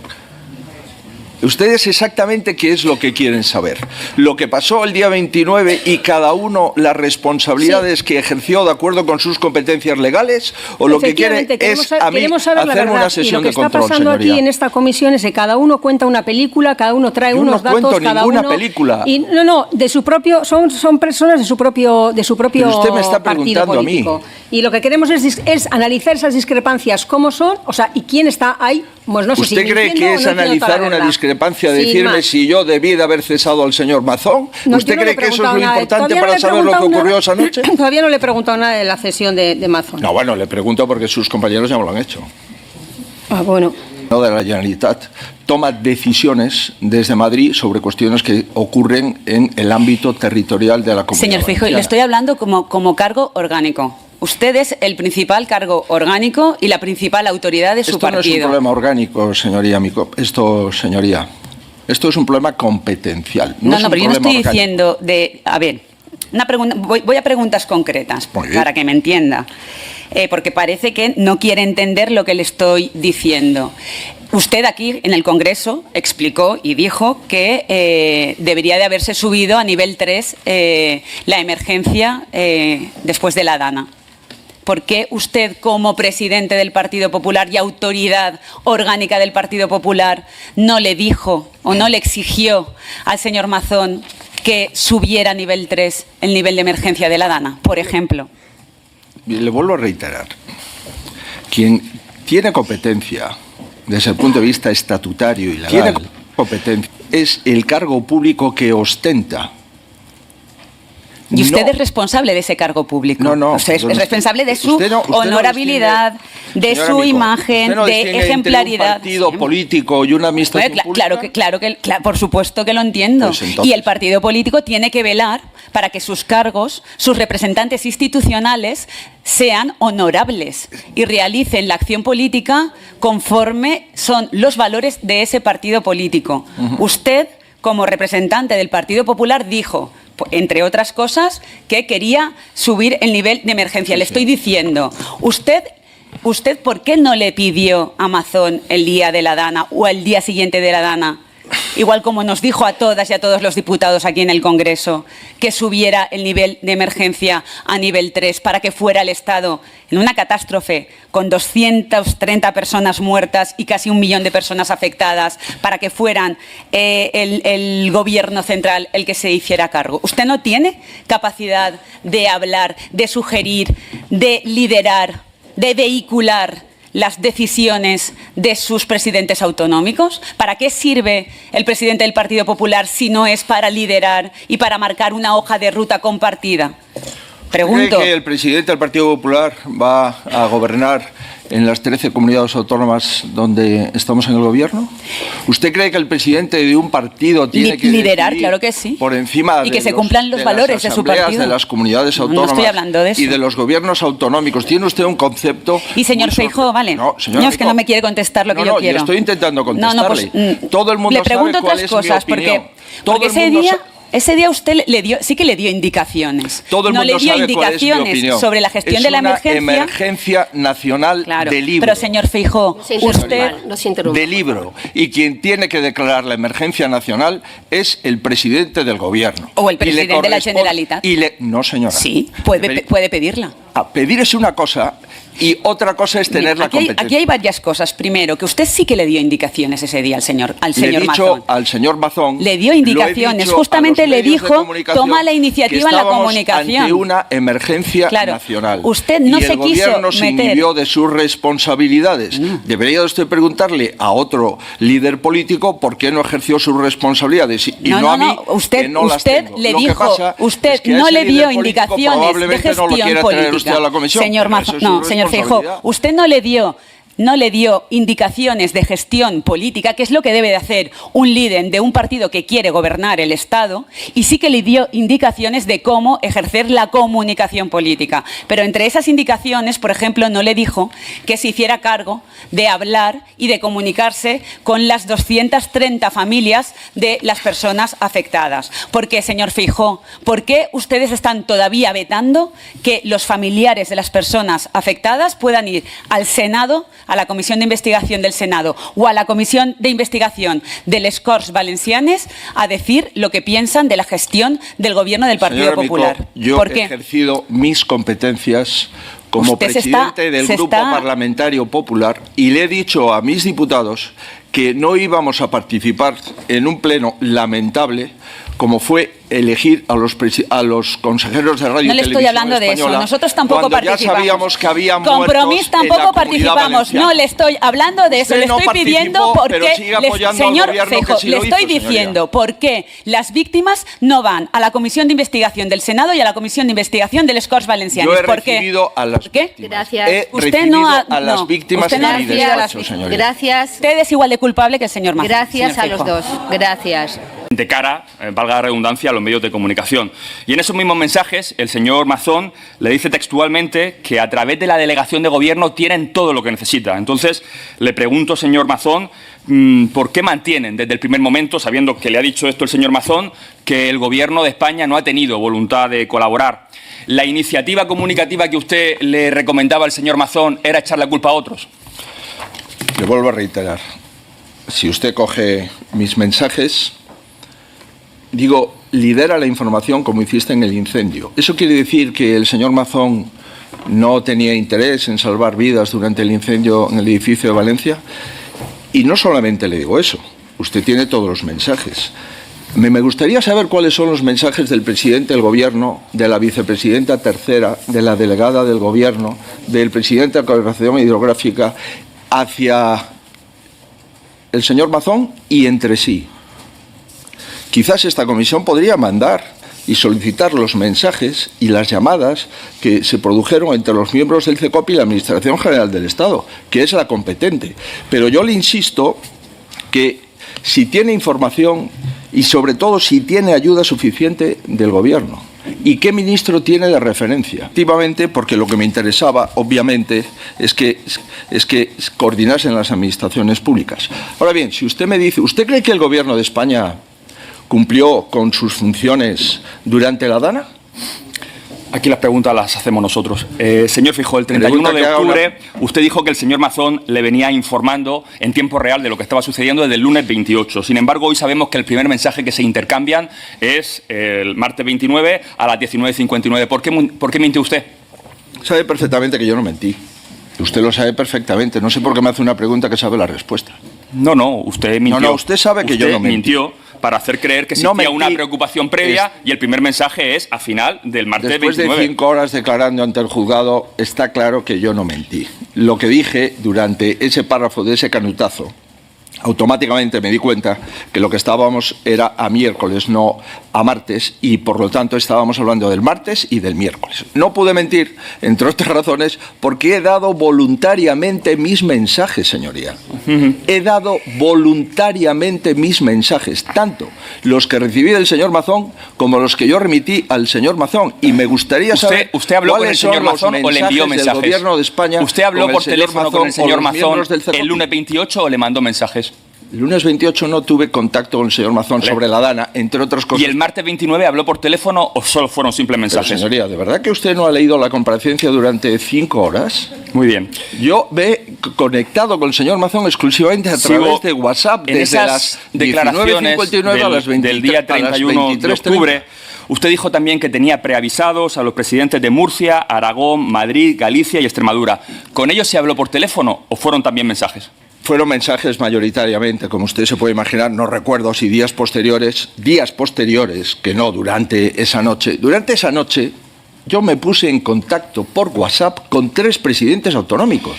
Ustedes exactamente qué es lo que quieren saber. Lo que pasó el día 29 y cada uno las responsabilidades que ejerció de acuerdo con sus competencias legales, o lo que quiere es a mí hacer una sesión de control, señoría. Lo que está pasando aquí en esta comisión es que cada uno cuenta una película, cada uno trae unos datos, cada uno... Yo no cuento ninguna película. Y no, de su propio, son personas de su propio Pero usted me está preguntando a mí. Y lo que queremos es analizar esas discrepancias, cómo son, o sea, y quién está ahí. Pues no sé ¿Usted cree que es analizar una discrepancia, decirme si yo debí de haber cesado al señor Mazón? ¿Usted cree que eso es lo importante para saber lo que ocurrió esa noche? Todavía no le he preguntado nada de la cesión de Mazón. No, bueno, le pregunto porque sus compañeros ya me lo han hecho. Ah, bueno. De la Generalitat toma decisiones desde Madrid sobre cuestiones que ocurren en el ámbito territorial de la Comunidad Señor Feijóo, le estoy hablando como cargo orgánico. Usted es el principal cargo orgánico y la principal autoridad de su partido. Esto no es un problema orgánico, señoría. Esto es un problema competencial. No, pero yo no estoy diciendo de... A ver, una pregunta, voy a preguntas concretas para que me entienda. Porque parece que no quiere entender lo que le estoy diciendo. Usted aquí en el Congreso explicó y dijo que debería de haberse subido a nivel 3 la emergencia después de la Dana. ¿Por qué usted, como presidente del Partido Popular y autoridad orgánica del Partido Popular, no le dijo o no le exigió al señor Mazón que subiera a nivel 3 el nivel de emergencia de la Dana, por ejemplo? Le vuelvo a reiterar. Quien tiene competencia desde el punto de vista estatutario y legal, es el cargo público que ostenta. Y usted es responsable de ese cargo público. No. Usted es responsable de su honorabilidad, de su imagen, de ejemplaridad. Un partido político y una administración pública. Claro, por supuesto que lo entiendo. Pues entonces... Y el partido político tiene que velar para que sus cargos, sus representantes institucionales, sean honorables y realicen la acción política conforme son los valores de ese partido político. Usted, como representante del Partido Popular, dijo, entre otras cosas, que quería subir el nivel de emergencia. Le estoy diciendo, ¿usted por qué no le pidió a Mazón el día de la Dana o el día siguiente de la Dana, igual como nos dijo a todas y a todos los diputados aquí en el Congreso, que subiera el nivel de emergencia a nivel 3 para que fuera el Estado, en una catástrofe con 230 personas muertas y casi 1 millón de personas afectadas, para que fueran el Gobierno central el que se hiciera cargo? ¿Usted no tiene capacidad de hablar, de sugerir, de liderar, de vehicular las decisiones de sus presidentes autonómicos? ¿Para qué sirve el presidente del Partido Popular si no es para liderar y para marcar una hoja de ruta compartida? Pregunto. ¿Cree que el presidente del Partido Popular va a gobernar en las 13 comunidades autónomas donde estamos en el gobierno? ¿Usted cree que el presidente de un partido tiene que liderar? Claro que sí. Por encima y que se cumplan los valores de su partido, de las comunidades autónomas, no estoy hablando de eso, y de los gobiernos autonómicos? ¿Tiene usted un concepto? Y señor Feijóo, vale. No, es que no me quiere contestar lo que yo quiero. Yo estoy intentando contestarle. Pues, todo el mundo le pregunto sabe cuál otras cosas, es mi opinión. porque ese día usted sí que le dio indicaciones. Todo el mundo no le dio sabe indicaciones cuál es mi opinión. sobre la gestión de la emergencia. Es una emergencia nacional de libro. Pero, señor Feijóo, usted... De libro. Y quien tiene que declarar la emergencia nacional es el presidente del gobierno. O el presidente de la Generalitat. No, señora. Sí, puede pedirla. Pedir es una cosa y otra cosa es tener la competencia. Aquí hay varias cosas. Primero, que usted sí que le dio indicaciones ese día al señor Mazón. Le he dicho al señor Mazón. Le dio indicaciones. Justamente le dijo, toma la iniciativa en la comunicación. Ante una emergencia nacional. Usted no se quiso meter. Y el gobierno se inhibió de sus responsabilidades. Debería usted preguntarle a otro líder político por qué no ejerció sus responsabilidades. Y no a mí, usted, que no las tengo. Le dijo, usted no le dio indicaciones de gestión política. Señor Mazón, señor Feijóo, usted no le dio indicaciones de gestión política, que es lo que debe de hacer un líder de un partido que quiere gobernar el Estado, y sí que le dio indicaciones de cómo ejercer la comunicación política. Pero entre esas indicaciones, por ejemplo, no le dijo que se hiciera cargo de hablar y de comunicarse con las 230 familias de las personas afectadas. ¿Por qué, señor Feijóo? ¿Por qué ustedes están todavía vetando que los familiares de las personas afectadas puedan ir al Senado, a la Comisión de Investigación del Senado o a la Comisión de Investigación de les Corts Valencianes a decir lo que piensan de la gestión del Gobierno del Partido Popular? Yo he ejercido mis competencias como presidente del Grupo Parlamentario Popular y le he dicho a mis diputados que no íbamos a participar en un pleno lamentable como fue elegir a los consejeros de radio y televisión española. No le estoy hablando de eso. Nosotros tampoco participamos. Ya sabíamos que había Compromís tampoco participamos. No le estoy hablando de eso. Le estoy pidiendo porque, señor Feijóo, le estoy diciendo por qué las víctimas no van a la Comisión de Investigación del Senado y a la Comisión de Investigación de les Corts Valencianes. Yo he recibido a las víctimas. Gracias. Usted no ha a las víctimas en mi despacho, señoría. Gracias. Usted es igual de culpable que el señor Mazón. Gracias a los dos. Gracias. De cara, valga la redundancia, a los medios de comunicación. Y en esos mismos mensajes, el señor Mazón le dice textualmente que a través de la delegación de gobierno tienen todo lo que necesita. Entonces, le pregunto, señor Mazón, ¿por qué mantienen desde el primer momento, sabiendo que le ha dicho esto el señor Mazón, que el gobierno de España no ha tenido voluntad de colaborar? ¿La iniciativa comunicativa que usted le recomendaba al señor Mazón era echar la culpa a otros? Le vuelvo a reiterar. Si usted coge mis mensajes, digo, lidera la información como hiciste en el incendio. ¿Eso quiere decir que el señor Mazón no tenía interés en salvar vidas durante el incendio en el edificio de Valencia? Y no solamente le digo eso, usted tiene todos los mensajes. Me gustaría saber cuáles son los mensajes del presidente del Gobierno, de la vicepresidenta tercera, de la delegada del Gobierno, del presidente de la Confederación Hidrográfica, hacia el señor Mazón y entre sí. Quizás esta comisión podría mandar y solicitar los mensajes y las llamadas que se produjeron entre los miembros del CECOP y la Administración General del Estado, que es la competente. Pero yo le insisto que si tiene información y sobre todo si tiene ayuda suficiente del Gobierno. ¿Y qué ministro tiene de referencia? Activamente, porque lo que me interesaba, obviamente, es que coordinasen las administraciones públicas. Ahora bien, si usted me dice, ¿usted cree que el Gobierno de España cumplió con sus funciones durante la Dana? Aquí las preguntas las hacemos nosotros. Señor Feijóo, el 31 de octubre usted dijo que el señor Mazón le venía informando en tiempo real de lo que estaba sucediendo desde el lunes 28. Sin embargo, hoy sabemos que el primer mensaje que se intercambian es el martes 29 a las 19:59. ¿Por qué mintió usted? Sabe perfectamente que yo no mentí. Usted lo sabe perfectamente. No sé por qué me hace una pregunta que sabe la respuesta. No, usted mintió. No, usted sabe que yo no mentí. Mintió para hacer creer que existía una preocupación previa y el primer mensaje es a final del martes 29. Después de 5 horas declarando ante el juzgado, está claro que yo no mentí. Lo que dije durante ese párrafo de ese canutazo, automáticamente me di cuenta que lo que estábamos era a miércoles, no a martes, y por lo tanto estábamos hablando del martes y del miércoles. No pude mentir, entre otras razones, porque he dado voluntariamente mis mensajes, señoría. He dado voluntariamente mis mensajes, tanto los que recibí del señor Mazón como los que yo remití al señor Mazón. Y me gustaría saber ¿Usted habló con el señor Mazón o le envió mensajes? Del Gobierno de España. ¿Usted habló por teléfono con el señor Mazón el lunes 28 o le mandó mensajes? El lunes 28 no tuve contacto con el señor Mazón sobre la Dana, entre otras cosas. ¿Y el martes 29 habló por teléfono o solo fueron simples mensajes? Pero, señoría, ¿de verdad que usted no ha leído la comparecencia durante 5 horas? Muy bien. Yo me he conectado con el señor Mazón exclusivamente a través de WhatsApp desde las 19:59 a las 23, del día 31 de octubre. Usted dijo también que tenía preavisados a los presidentes de Murcia, Aragón, Madrid, Galicia y Extremadura. ¿Con ellos se habló por teléfono o fueron también mensajes? Fueron mensajes mayoritariamente, como usted se puede imaginar. No recuerdo si días posteriores, que no durante esa noche. Durante esa noche yo me puse en contacto por WhatsApp con 3 presidentes autonómicos.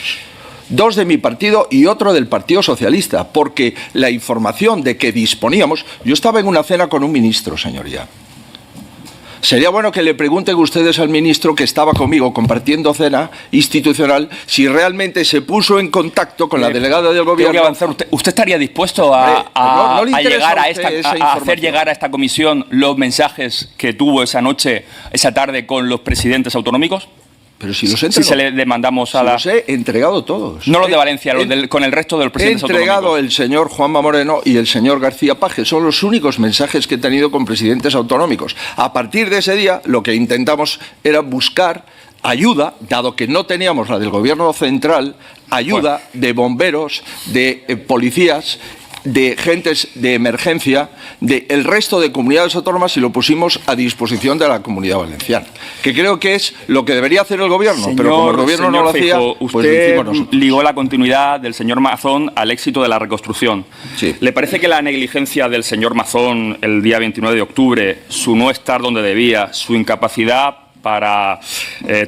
2 de mi partido y otro del Partido Socialista, porque la información de que disponíamos... Yo estaba en una cena con un ministro, señoría. Sería bueno que le pregunten ustedes al ministro que estaba conmigo compartiendo cena institucional si realmente se puso en contacto con la delegada del gobierno. Tengo que avanzar. ¿Usted estaría dispuesto a hacer llegar a esta comisión los mensajes que tuvo esa noche, esa tarde, con los presidentes autonómicos? Pero si los he entregado. Si se le demandamos a la... Los he entregado todos. No los de Valencia, con el resto de los presidentes autonómicos. He entregado el señor Juanma Moreno y el señor García Paje. Son los únicos mensajes que he tenido con presidentes autonómicos. A partir de ese día, lo que intentamos era buscar ayuda, dado que no teníamos la del gobierno central, ayuda de bomberos, de policías, de gentes de emergencia, del resto de comunidades autónomas, y lo pusimos a disposición de la Comunidad Valenciana, que creo que es lo que debería hacer el gobierno, pero como el gobierno no lo hacía, pues lo hicimos nosotros. Ligó la continuidad del señor Mazón al éxito de la reconstrucción. Sí. ¿Le parece que la negligencia del señor Mazón el día 29 de octubre, su no estar donde debía, su incapacidad para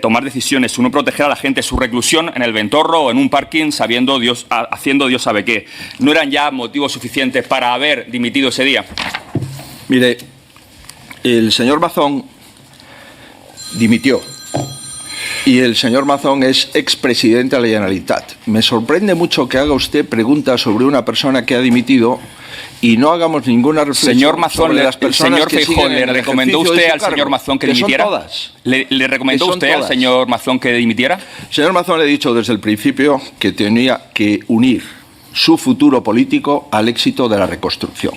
tomar decisiones, su no proteger a la gente, su reclusión en el Ventorro o en un parking haciendo Dios sabe qué, no eran ya motivos suficientes para haber dimitido ese día? Mire, el señor Mazón dimitió y el señor Mazón es expresidente de la Generalitat. Me sorprende mucho que haga usted preguntas sobre una persona que ha dimitido y no hagamos ninguna reflexión señor Mazón, sobre las personas señor Feijóo, ¿le recomendó usted al señor Mazón que dimitiera? Son todas. ¿Le recomendó usted al señor Mazón que dimitiera? Señor Mazón, le he dicho desde el principio que tenía que unir su futuro político al éxito de la reconstrucción.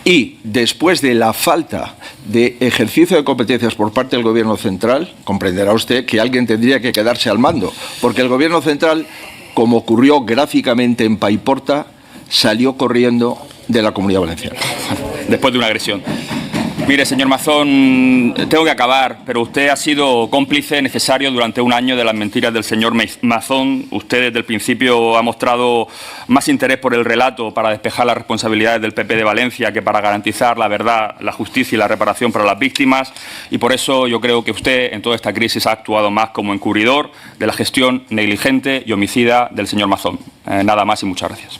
Y después de la falta de ejercicio de competencias por parte del Gobierno central, comprenderá usted que alguien tendría que quedarse al mando, porque el Gobierno central, como ocurrió gráficamente en Paiporta, salió corriendo de la Comunidad Valenciana. Después de una agresión. Mire, señor Mazón, tengo que acabar, pero usted ha sido cómplice necesario durante un año de las mentiras del señor Mazón. Usted desde el principio ha mostrado más interés por el relato para despejar las responsabilidades del PP de Valencia que para garantizar la verdad, la justicia y la reparación para las víctimas. Y por eso yo creo que usted en toda esta crisis ha actuado más como encubridor de la gestión negligente y homicida del señor Mazón. Nada más y muchas gracias.